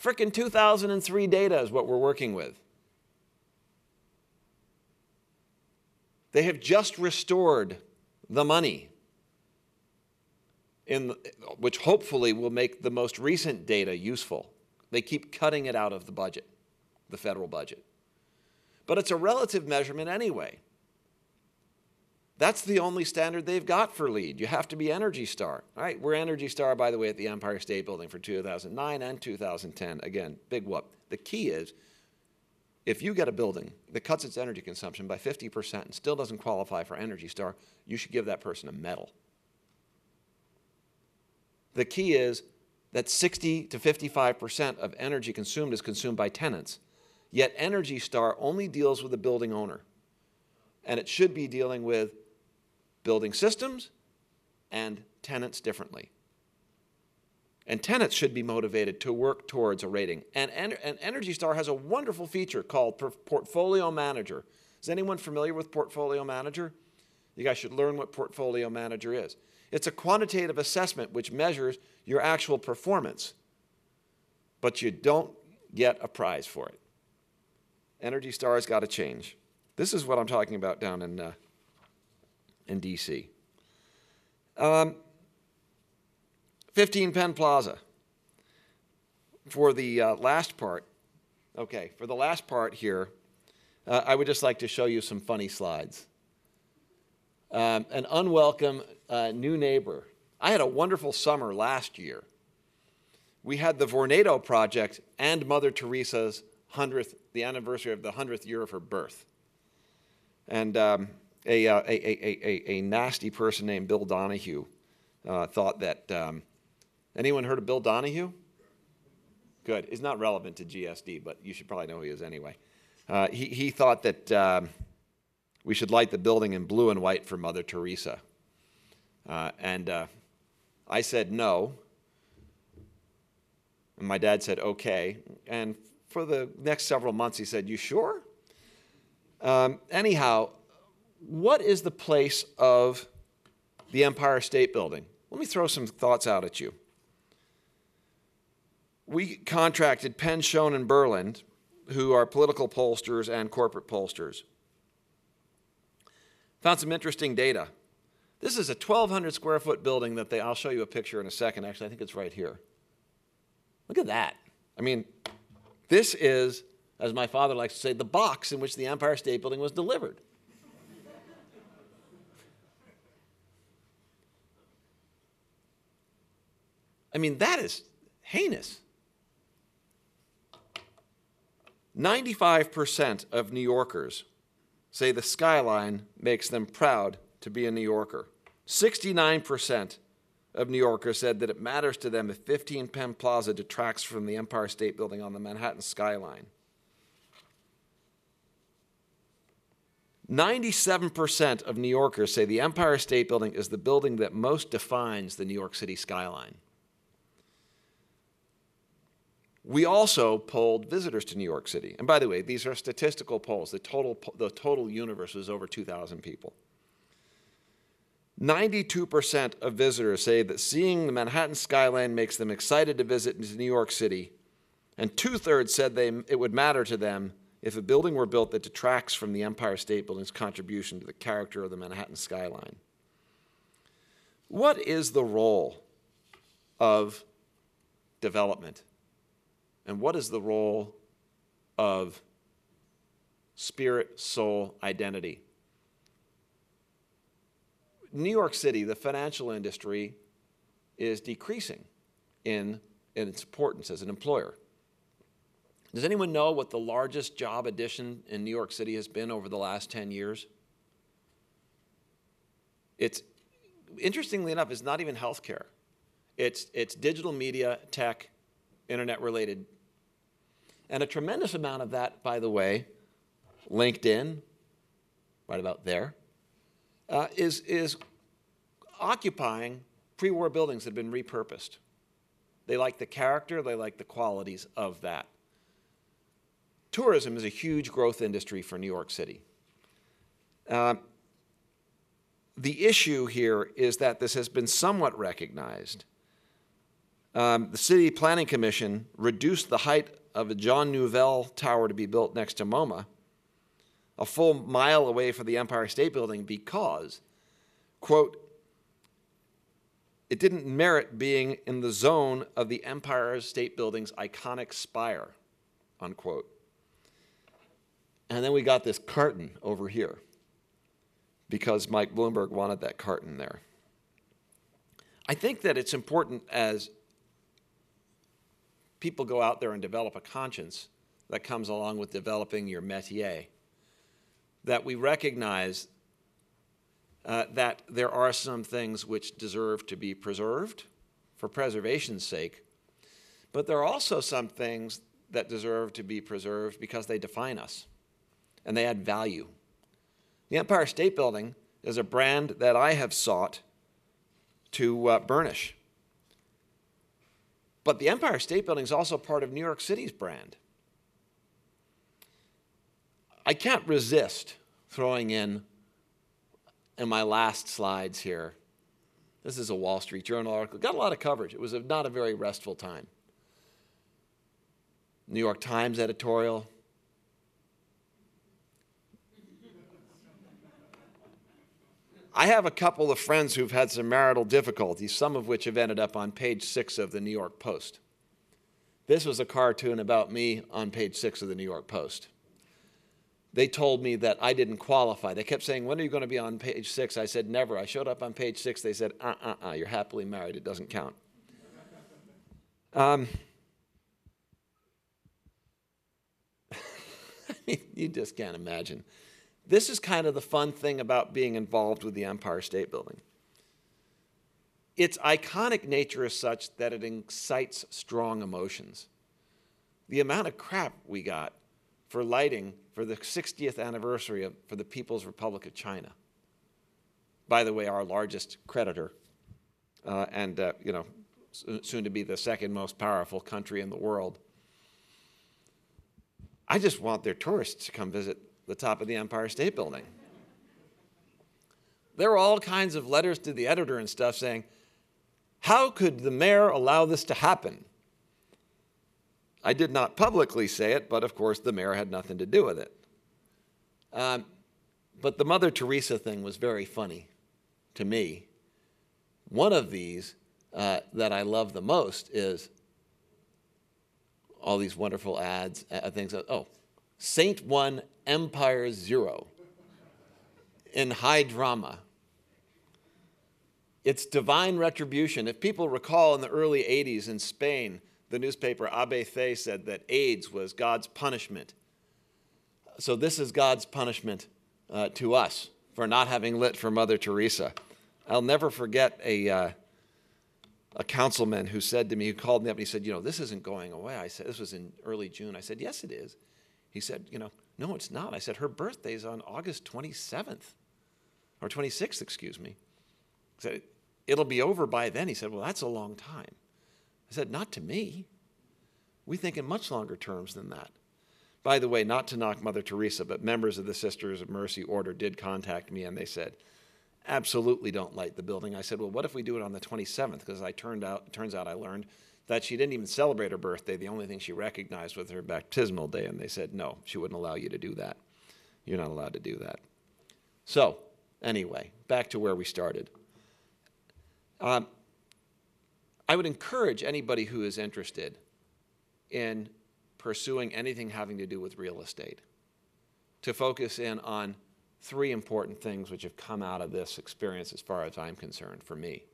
Frickin' 2003 data is what we're working with. They have just restored the money, which hopefully will make the most recent data useful. They keep cutting it out of the budget, the federal budget. But it's a relative measurement anyway. That's the only standard they've got for LEED. You have to be Energy Star. All right, we're Energy Star, by the way, at the Empire State Building for 2009 and 2010. Again, big whoop. The key is, if you get a building that cuts its energy consumption by 50% and still doesn't qualify for Energy Star, you should give that person a medal. The key is that 60 to 55% of energy consumed is consumed by tenants, yet Energy Star only deals with the building owner. And it should be dealing with building systems and tenants differently. And tenants should be motivated to work towards a rating. And Energy Star has a wonderful feature called Portfolio Manager. Is anyone familiar with Portfolio Manager? You guys should learn what Portfolio Manager is. It's a quantitative assessment which measures your actual performance, but you don't get a prize for it. Energy Star has got to change. This is what I'm talking about down in D.C. 15 Penn Plaza. For the last part, for the last part here, I would just like to show you some funny slides. An unwelcome new neighbor. I had a wonderful summer last year. We had the Vornado project and Mother Teresa's 100th, the anniversary of the 100th year of her birth. And a nasty person named Bill Donahue thought that, anyone heard of Bill Donahue? Good. He's not relevant to GSD, but you should probably know who he is anyway. He thought that we should light the building in blue and white for Mother Teresa. And I said no. And my dad said okay. And for the next several months he said, "You sure?" Anyhow, what is the place of the Empire State Building? Let me throw some thoughts out at you. We contracted Penn, Schoen, and Berland, who are political pollsters and corporate pollsters. Found some interesting data. This is a 1,200 square foot building that I'll show you a picture in a second. Actually, I think it's right here. Look at that. I mean, this is, as my father likes to say, the box in which the Empire State Building was delivered. I mean, that is heinous. 95% of New Yorkers say the skyline makes them proud to be a New Yorker. 69% of New Yorkers said that it matters to them if 15 Penn Plaza detracts from the Empire State Building on the Manhattan skyline. 97% of New Yorkers say the Empire State Building is the building that most defines the New York City skyline. We also polled visitors to New York City. And by the way, these are statistical polls. The total universe was over 2,000 people. 92% of visitors say that seeing the Manhattan skyline makes them excited to visit New York City, and 2/3 said it would matter to them if a building were built that detracts from the Empire State Building's contribution to the character of the Manhattan skyline. What is the role of development And what is the role of spirit, soul, identity? New York City, the financial industry, is decreasing in its importance as an employer. Does anyone know what the largest job addition in New York City has been over the last 10 years? It's, interestingly enough, it's not even healthcare. It's digital media, tech, internet-related. And a tremendous amount of that, by the way, LinkedIn, right about there, is occupying pre-war buildings that have been repurposed. They like the character, they like the qualities of that. Tourism is a huge growth industry for New York City. The issue here is that this has been somewhat recognized. The City Planning Commission reduced the height of a John Nouvel Tower to be built next to MoMA, a full mile away from the Empire State Building, because, quote, it didn't merit being in the zone of the Empire State Building's iconic spire, unquote. And then we got this carton over here because Mike Bloomberg wanted that carton there. I think that it's important as people go out there and develop a conscience that comes along with developing your métier, that we recognize that there are some things which deserve to be preserved for preservation's sake, but there are also some things that deserve to be preserved because they define us and they add value. The Empire State Building is a brand that I have sought to burnish. But the Empire State Building is also part of New York City's brand. I can't resist throwing in my last slides here. This is a Wall Street Journal article. Got a lot of coverage. It was not a very restful time. New York Times editorial. I have a couple of friends who've had some marital difficulties, some of which have ended up on page 6 of the New York Post. This was a cartoon about me on page 6 of the New York Post. They told me that I didn't qualify. They kept saying, when are you going to be on page 6? I said, never. I showed up on page 6. They said, you're happily married. It doesn't count. I mean, you just can't imagine. This is kind of the fun thing about being involved with the Empire State Building. Its iconic nature is such that it incites strong emotions. The amount of crap we got for lighting for the 60th anniversary for the People's Republic of China. By the way, our largest creditor, and soon to be the second most powerful country in the world. I just want their tourists to come visit the top of the Empire State Building. There were all kinds of letters to the editor and stuff saying, how could the mayor allow this to happen? I did not publicly say it, but of course the mayor had nothing to do with it. But the Mother Teresa thing was very funny to me. One of these that I love the most is all these wonderful ads, things. Saint 1, Empire 0 in high drama. It's divine retribution. If people recall in the early 80s in Spain, the newspaper ABC said that AIDS was God's punishment. So this is God's punishment to us for not having lit for Mother Teresa. I'll never forget a councilman who said to me, who called me up and he said, this isn't going away. I said, this was in early June. I said, yes, it is. He said, no, it's not. I said, her birthday's on August 27th, or 26th, excuse me. I said, it'll be over by then. He said, well, that's a long time. I said, not to me. We think in much longer terms than that. By the way, not to knock Mother Teresa, but members of the Sisters of Mercy Order did contact me and they said, absolutely don't light the building. I said, well, what if we do it on the 27th? Because turns out I learned that she didn't even celebrate her birthday. The only thing she recognized was her baptismal day. And they said, no, she wouldn't allow you to do that. You're not allowed to do that. So anyway, back to where we started. I would encourage anybody who is interested in pursuing anything having to do with real estate, to focus in on three important things which have come out of this experience as far as I'm concerned for me.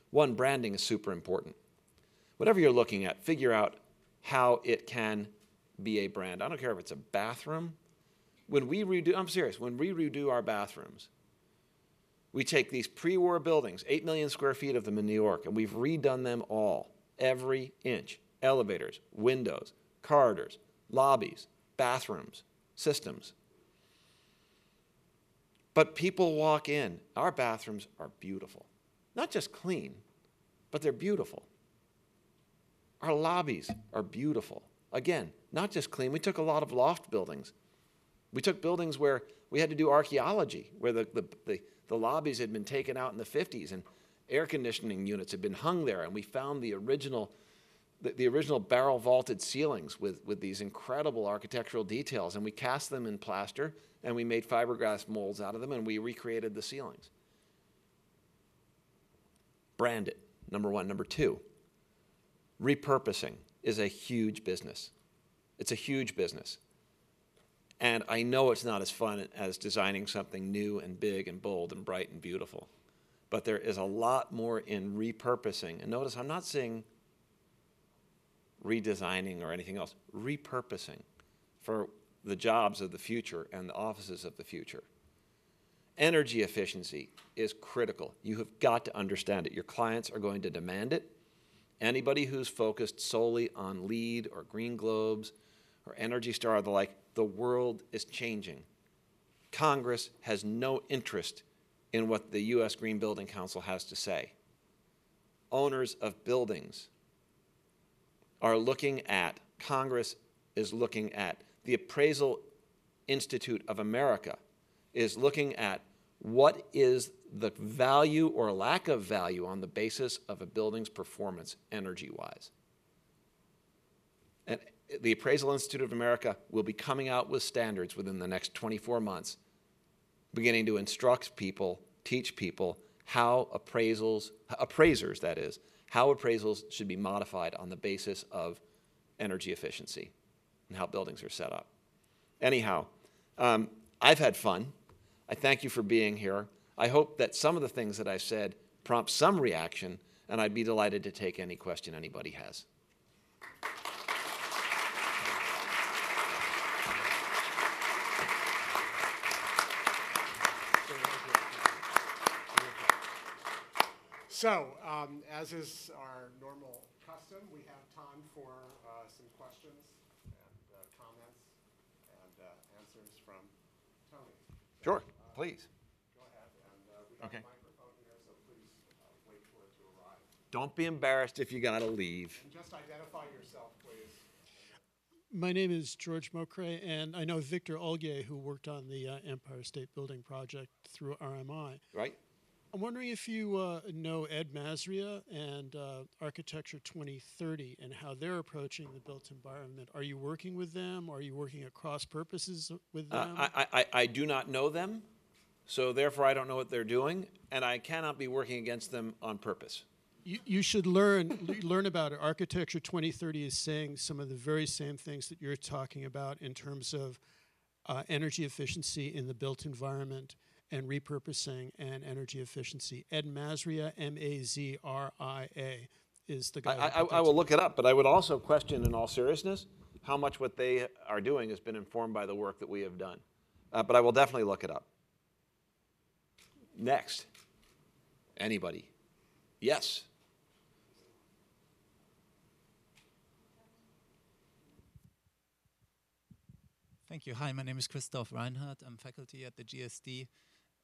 One, branding is super important. Whatever you're looking at, figure out how it can be a brand. I don't care if it's a bathroom. When we redo, I'm serious, when we redo our bathrooms, we take these pre-war buildings, 8 million square feet of them in New York, and we've redone them all, every inch. Elevators, windows, corridors, lobbies, bathrooms, systems. But people walk in. Our bathrooms are beautiful. Not just clean, but they're beautiful. Our lobbies are beautiful. Again, not just clean. We took a lot of loft buildings. We took buildings where we had to do archaeology, where the lobbies had been taken out in the 50s and air conditioning units had been hung there, and we found the original barrel vaulted ceilings with these incredible architectural details, and we cast them in plaster, and we made fiberglass molds out of them, and we recreated the ceilings. Brand it, number one. Number two, repurposing is a huge business. It's a huge business. And I know it's not as fun as designing something new and big and bold and bright and beautiful. But there is a lot more in repurposing. And notice I'm not saying redesigning or anything else. Repurposing for the jobs of the future and the offices of the future. Energy efficiency is critical. You have got to understand it. Your clients are going to demand it. Anybody who's focused solely on LEED or Green Globes or Energy Star or the like, the world is changing. Congress has no interest in what the U.S. Green Building Council has to say. Owners of buildings are looking at, Congress is looking at, the Appraisal Institute of America is looking at what is the value or lack of value on the basis of a building's performance energy-wise. And the Appraisal Institute of America will be coming out with standards within the next 24 months, beginning to instruct people, teach people how appraisers that is, how appraisals should be modified on the basis of energy efficiency and how buildings are set up. Anyhow, I've had fun. I thank you for being here. I hope that some of the things that I said prompt some reaction, and I'd be delighted to take any question anybody has. So, as is our normal custom, we have time for some questions and comments and answers from Tony. Sure, please. Go ahead, and we have Okay. a microphone here, so please wait for it to arrive. Don't be embarrassed if you gotta leave. And just identify yourself, please. My name is George Mokre, and I know Victor Olgier, who worked on the Empire State Building project through RMI. Right? I'm wondering if you know Ed Masria and Architecture 2030 and how they're approaching the built environment. Are you working with them? Are you working at cross purposes with them? I do not know them, so therefore I don't know what they're doing, and I cannot be working against them on purpose. You should learn about it. Architecture 2030 is saying some of the very same things that you're talking about in terms of energy efficiency in the built environment and repurposing and energy efficiency. Ed Masria, M-A-Z-R-I-A, is the guy. I will look it up, but I would also question, in all seriousness, how much what they are doing has been informed by the work that we have done. But I will definitely look it up. Next. Anybody? Yes. Thank you. Hi, my name is Christoph Reinhardt. I'm faculty at the GSD.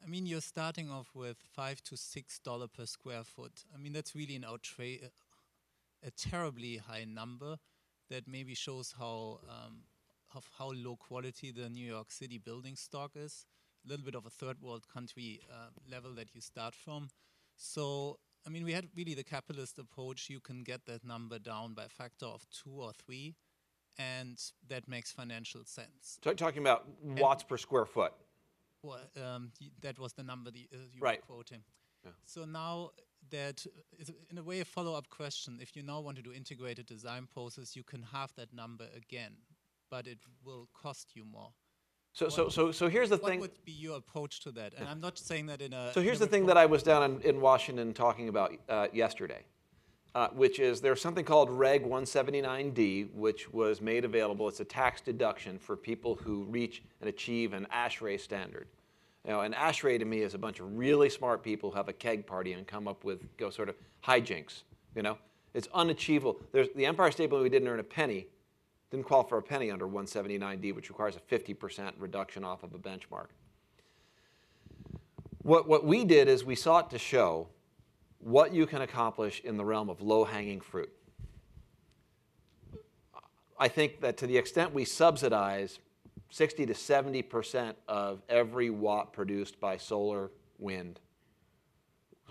I mean, you're starting off with $5 to $6 per square foot. I mean, that's really a terribly high number that maybe shows how low quality the New York City building stock is. A little bit of a third world country level that you start from. So, I mean, we had really the capitalist approach. You can get that number down by a factor of 2 or 3, and that makes financial sense. Talking about watts per square foot. Well, that was the number you Right. were quoting. Yeah. So now that is in a way a follow-up question. If you now want to do integrated design process, you can have that number again, but it will cost you more. So here's the What thing. would be your approach to that? And I'm not saying that in a. So here's in a the thing that I was down in Washington talking about yesterday, which is there's something called Reg 179D, which was made available. It's a tax deduction for people who reach and achieve an ASHRAE standard. You know, an ASHRAE to me is a bunch of really smart people who have a keg party and come up with sort of hijinks. You know, it's unachievable. The Empire State Building, we didn't earn a penny, didn't qualify for a penny under 179D, which requires a 50% reduction off of a benchmark. What we did is we sought to show what you can accomplish in the realm of low-hanging fruit. I think that to the extent we subsidize 60 to 70% of every watt produced by solar wind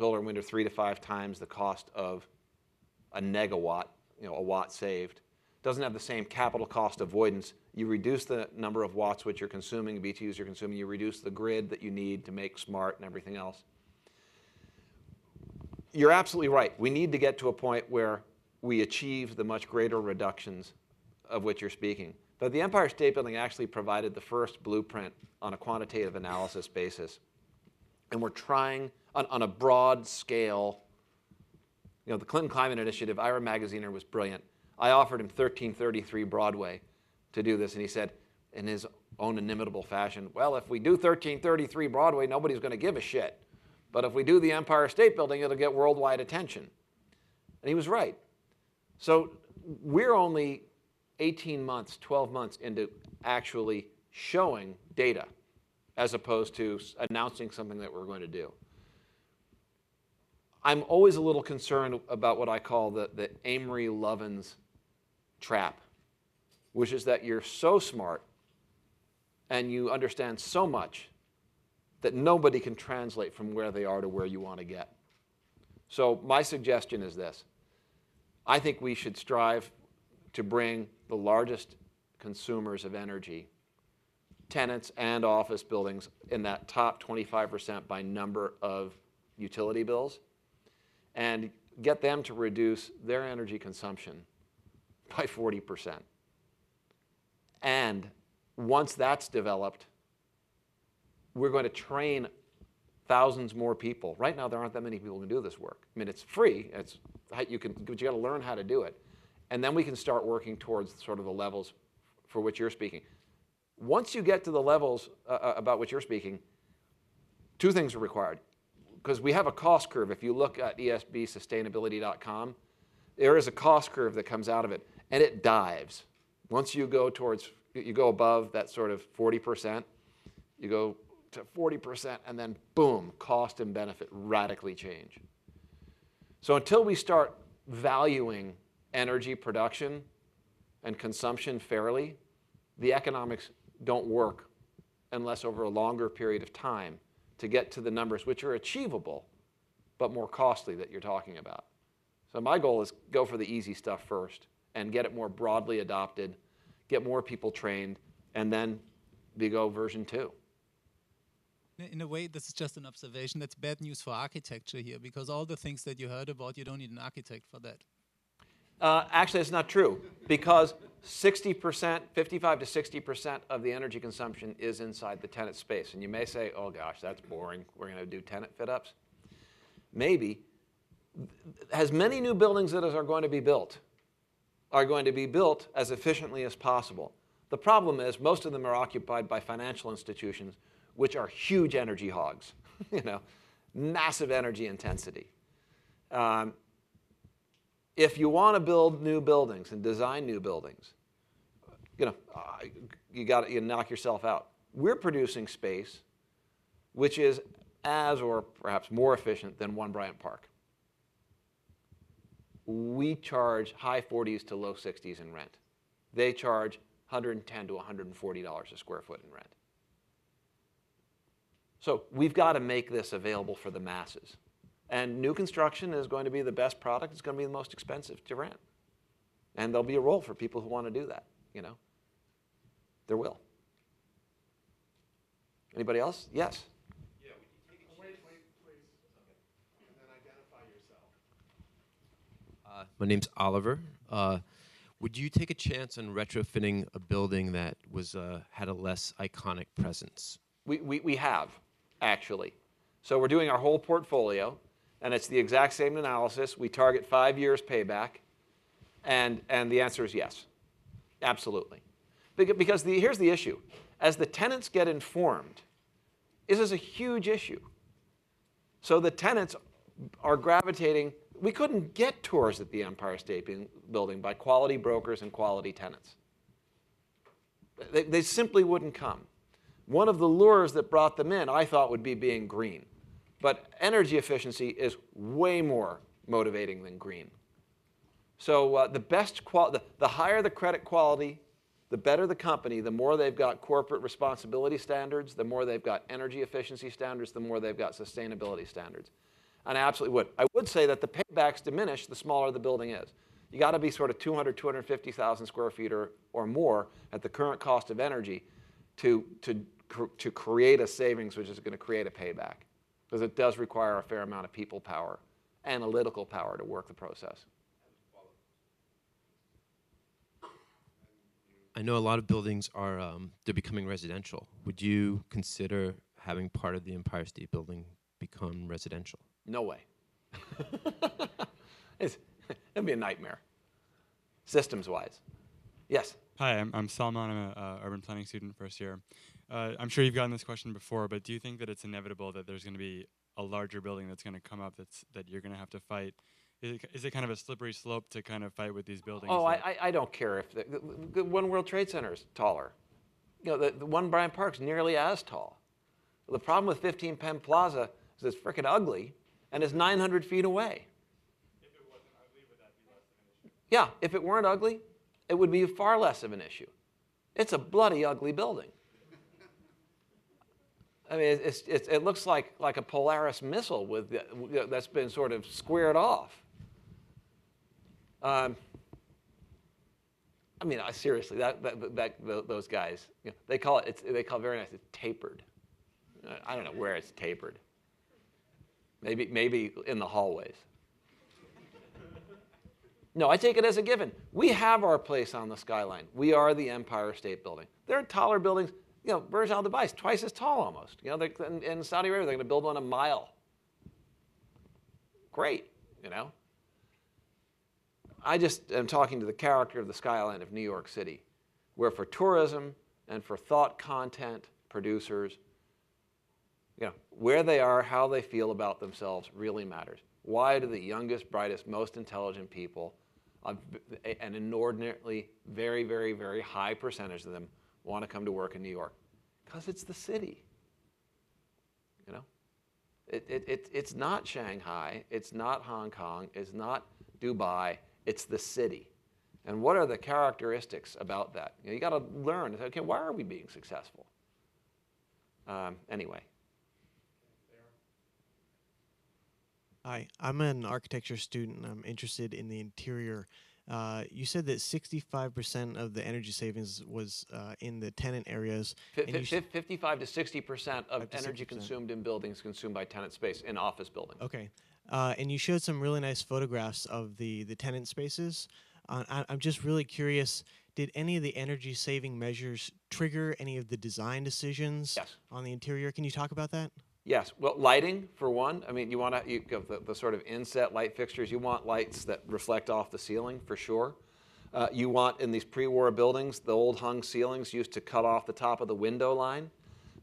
are 3 to 5 times the cost of a negawatt, a watt saved. Doesn't have the same capital cost avoidance. You reduce the number of watts which you're consuming, BTUs you're consuming, you reduce the grid that you need to make smart and everything else. You're absolutely right. We need to get to a point where we achieve the much greater reductions of which you're speaking. But the Empire State Building actually provided the first blueprint on a quantitative analysis basis. And we're trying on a broad scale. The Clinton Climate Initiative, Ira Magaziner was brilliant. I offered him 1333 Broadway to do this, and he said, in his own inimitable fashion, well, if we do 1333 Broadway, nobody's going to give a shit. But if we do the Empire State Building, it'll get worldwide attention. And he was right. So we're only 18 months, 12 months into actually showing data as opposed to announcing something that we're going to do. I'm always a little concerned about what I call the Amory Lovins trap, which is that you're so smart and you understand so much that nobody can translate from where they are to where you want to get. So my suggestion is this. I think we should strive to bring the largest consumers of energy, tenants and office buildings, in that top 25% by number of utility bills, and get them to reduce their energy consumption by 40%. And once that's developed, we're going to train thousands more people. Right now, there aren't that many people who can do this work. I mean, it's free. But you got to learn how to do it. And then we can start working towards sort of the levels for which you're speaking. Once you get to the levels about which you're speaking, two things are required. Because we have a cost curve. If you look at esbsustainability.com, there is a cost curve that comes out of it, and it dives. Once you go above that sort of 40%, you go to 40%, and then boom, cost and benefit radically change. So until we start valuing energy production and consumption fairly, the economics don't work unless over a longer period of time to get to the numbers which are achievable but more costly that you're talking about. So my goal is go for the easy stuff first and get it more broadly adopted, get more people trained, and then we go version 2. In a way, this is just an observation. That's bad news for architecture here, because all the things that you heard about, you don't need an architect for that. Actually, it's not true, because 60%, 55 to 60% of the energy consumption is inside the tenant space. And you may say, oh gosh, that's boring. We're going to do tenant fit-ups. Maybe. As many new buildings that are going to be built as efficiently as possible. The problem is most of them are occupied by financial institutions, which are huge energy hogs, massive energy intensity. If you want to build new buildings and design new buildings, you knock yourself out. We're producing space which is as or perhaps more efficient than One Bryant Park. We charge high 40s to low 60s in rent. They charge $110 to $140 a square foot in rent. So we've got to make this available for the masses. And new construction is going to be the best product. It's going to be the most expensive to rent. And there'll be a role for people who want to do that, There will. Anybody else? Yes? Yeah, would you take a wait, please. Okay. And then identify yourself. My name's Oliver. Would you take a chance on retrofitting a building that was had a less iconic presence? We have, actually. So we're doing our whole portfolio, and it's the exact same analysis. We target 5 years payback, and the answer is yes, absolutely. Because here's the issue. As the tenants get informed, this is a huge issue. So the tenants are gravitating. We couldn't get tours at the Empire State Building by quality brokers and quality tenants. They simply wouldn't come. One of the lures that brought them in, I thought, would be being green. But energy efficiency is way more motivating than green. So the higher the credit quality, the better the company, the more they've got corporate responsibility standards, the more they've got energy efficiency standards, the more they've got sustainability standards. And I absolutely would. I would say that the paybacks diminish the smaller the building is. You got to be sort of 200, 250,000 square feet or more at the current cost of energy to create a savings which is going to create a payback. Because it does require a fair amount of people power, analytical power to work the process. I know a lot of buildings are they're becoming residential. Would you consider having part of the Empire State Building become residential? No way. It'd be a nightmare, systems-wise. Yes? Hi, I'm Salman. I'm an urban planning student first year. I'm sure you've gotten this question before, but do you think that it's inevitable that there's going to be a larger building that's going to come up that you're going to have to fight? Is it kind of a slippery slope to kind of fight with these buildings? Oh, I don't care if the One World Trade Center is taller. You know, the One Bryant Park's nearly as tall. The problem with 15 Penn Plaza is it's freaking ugly and is 900 feet away. If it wasn't ugly, would that be less of an issue? Yeah, if it weren't ugly, it would be far less of an issue. It's a bloody ugly building. I mean, it looks like a Polaris missile that's been sort of squared off. I mean, seriously, those guys, you know, they call it very nice. It's tapered. I don't know where it's tapered. Maybe in the hallways. No, I take it as a given. We have our place on the skyline. We are the Empire State Building. There are taller buildings. You know, Burj Al Dubai is twice as tall almost. You know, in Saudi Arabia, they're going to build one a mile. Great, you know. I just am talking to the character of the skyline of New York City, where for tourism and for thought content producers, you know, where they are, how they feel about themselves really matters. Why do the youngest, brightest, most intelligent people, an inordinately very, very, very high percentage of them, want to come to work in New York? Because it's the city. You know, it's not Shanghai, it's not Hong Kong, it's not Dubai, it's the city. And what are the characteristics about that? You got to learn. Okay, why are we being successful? Anyway. Hi, I'm an architecture student. I'm interested in the interior. You said that 65% of the energy savings was in the tenant areas. 55 to 60% of 5 to energy 60%. consumed in buildings consumed by tenant space in office buildings. Okay. And you showed some really nice photographs of the tenant spaces. I'm just really curious, did any of the energy saving measures trigger any of the design decisions Yes. on the interior? Can you talk about that? Yes, well, lighting for one. I mean, you want the sort of inset light fixtures. You want lights that reflect off the ceiling for sure. You want in these pre-war buildings, the old hung ceilings used to cut off the top of the window line.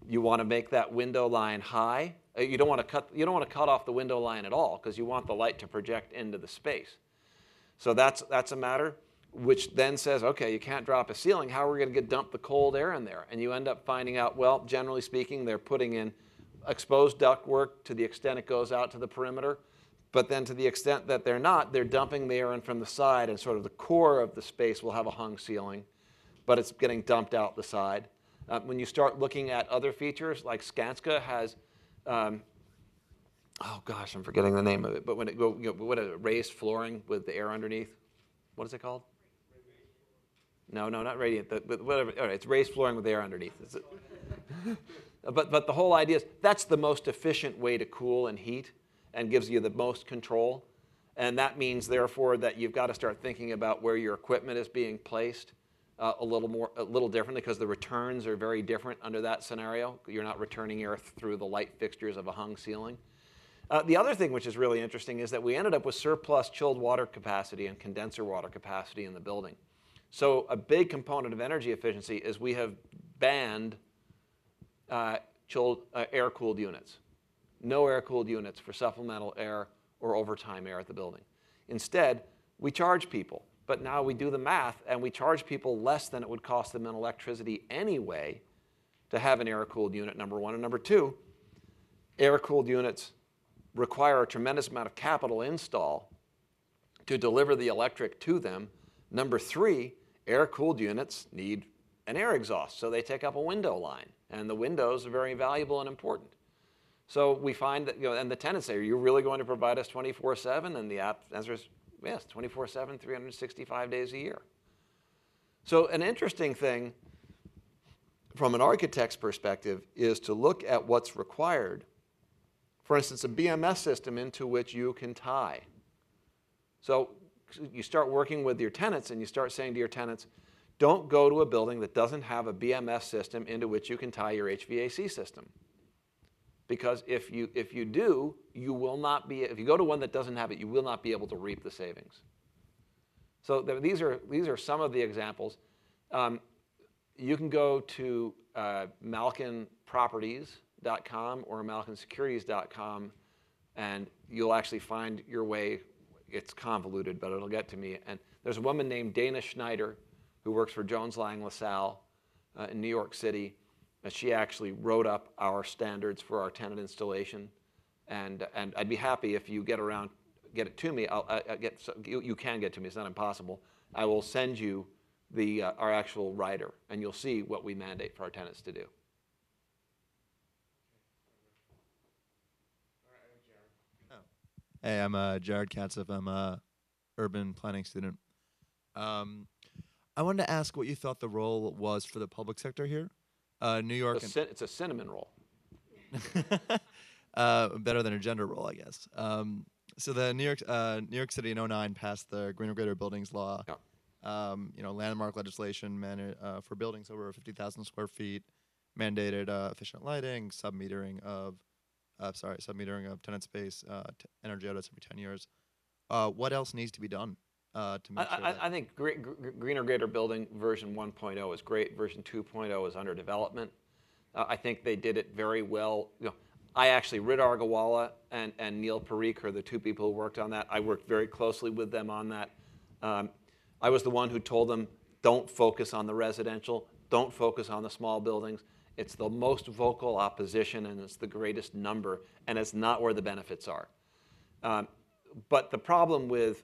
You want to make that window line high. You don't want to cut off the window line at all because you want the light to project into the space. So that's a matter which then says, okay, you can't drop a ceiling. How are we going to dump the cold air in there? And you end up finding out, well, generally speaking, they're putting in exposed ductwork to the extent it goes out to the perimeter, but then to the extent that they're not, they're dumping the air in from the side, and sort of the core of the space will have a hung ceiling, but it's getting dumped out the side. When you start looking at other features, like Skanska has, oh gosh, I'm forgetting the name of it, but when it go, what is it, raised flooring with the air underneath? What is it called? No, not radiant, but whatever. All right, it's raised flooring with air underneath. But the whole idea is that's the most efficient way to cool and heat and gives you the most control. And that means, therefore, that you've got to start thinking about where your equipment is being placed a little differently, because the returns are very different under that scenario. You're not returning air through the light fixtures of a hung ceiling. The other thing which is really interesting is that we ended up with surplus chilled water capacity and condenser water capacity in the building. So a big component of energy efficiency is we have banned air-cooled units. No air-cooled units for supplemental air or overtime air at the building. Instead, we charge people. But now we do the math, and we charge people less than it would cost them in electricity anyway to have an air-cooled unit, number one. And number two, air-cooled units require a tremendous amount of capital install to deliver the electric to them. Number three, air-cooled units need an air exhaust, so they take up a window line. And the windows are very valuable and important. So we find that, and the tenants say, are you really going to provide us 24/7? And the answer is, yes, 24/7, 365 days a year. So an interesting thing from an architect's perspective is to look at what's required. For instance, a BMS system into which you can tie. So you start working with your tenants and you start saying to your tenants, don't go to a building that doesn't have a BMS system into which you can tie your HVAC system. Because if you do, you will not be, if you go to one that doesn't have it, you will not be able to reap the savings. So these are some of the examples. You can go to malkinproperties.com or malkinsecurities.com, and you'll actually find your way. It's convoluted, but it'll get to me. And there's a woman named Dana Schneider who works for Jones Lang LaSalle in New York City. She actually wrote up our standards for our tenant installation, and I'd be happy if you get it to me. You can get it to me. It's not impossible. I will send you our actual rider, and you'll see what we mandate for our tenants to do. Hey, I'm Jared Katzif. I'm a urban planning student. I wanted to ask what you thought the role was for the public sector here. New York. It's a cinnamon roll. Better than a gender role, I guess. So the New York City in 2009 passed the Greener Greater Buildings Law. Yeah. Landmark legislation for buildings over 50,000 square feet, mandated efficient lighting, submetering of tenant space, energy audits every 10 years. What else needs to be done to make sure that? I think Greener Greater Building version 1.0 is great. Version 2.0 is under development. I think they did it very well. I actually, Rit Argawala and Neil Parikh are the two people who worked on that. I worked very closely with them on that. I was the one who told them, don't focus on the residential, don't focus on the small buildings. It's the most vocal opposition, and it's the greatest number, and it's not where the benefits are. But the problem with,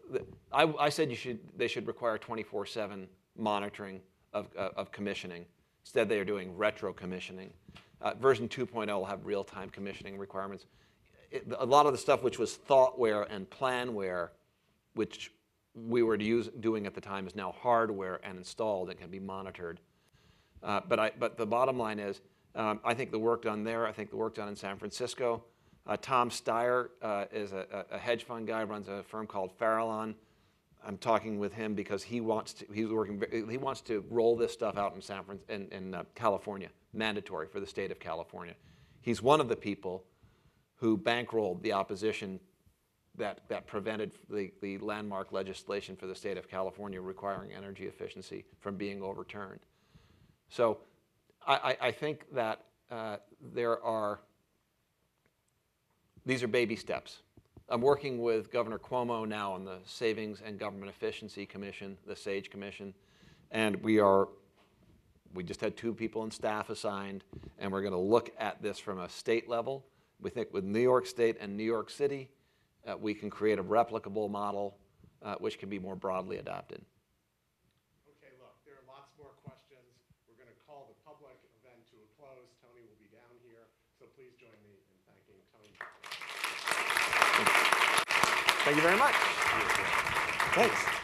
I said they should require 24/7 monitoring of commissioning. Instead, they are doing retro commissioning. Version 2.0 will have real-time commissioning requirements. A lot of the stuff which was thoughtware and planware, which we were doing at the time, is now hardware and installed and can be monitored. But the bottom line is, I think the work done there, I think the work done in San Francisco. Tom Steyer is a hedge fund guy, runs a firm called Farallon. I'm talking with him because he wants to roll this stuff out in California, mandatory for the state of California. He's one of the people who bankrolled the opposition that prevented the landmark legislation for the state of California requiring energy efficiency from being overturned. So I think that these are baby steps. I'm working with Governor Cuomo now on the Savings and Government Efficiency Commission, the SAGE Commission, and we just had 2 people in staff assigned, and we're going to look at this from a state level. We think with New York State and New York City, we can create a replicable model which can be more broadly adopted. Okay, look, there are lots more questions. We're going to call the public event to a close. Tony will be down here, so please join me in thanking Tony. Thank you very much. Thanks.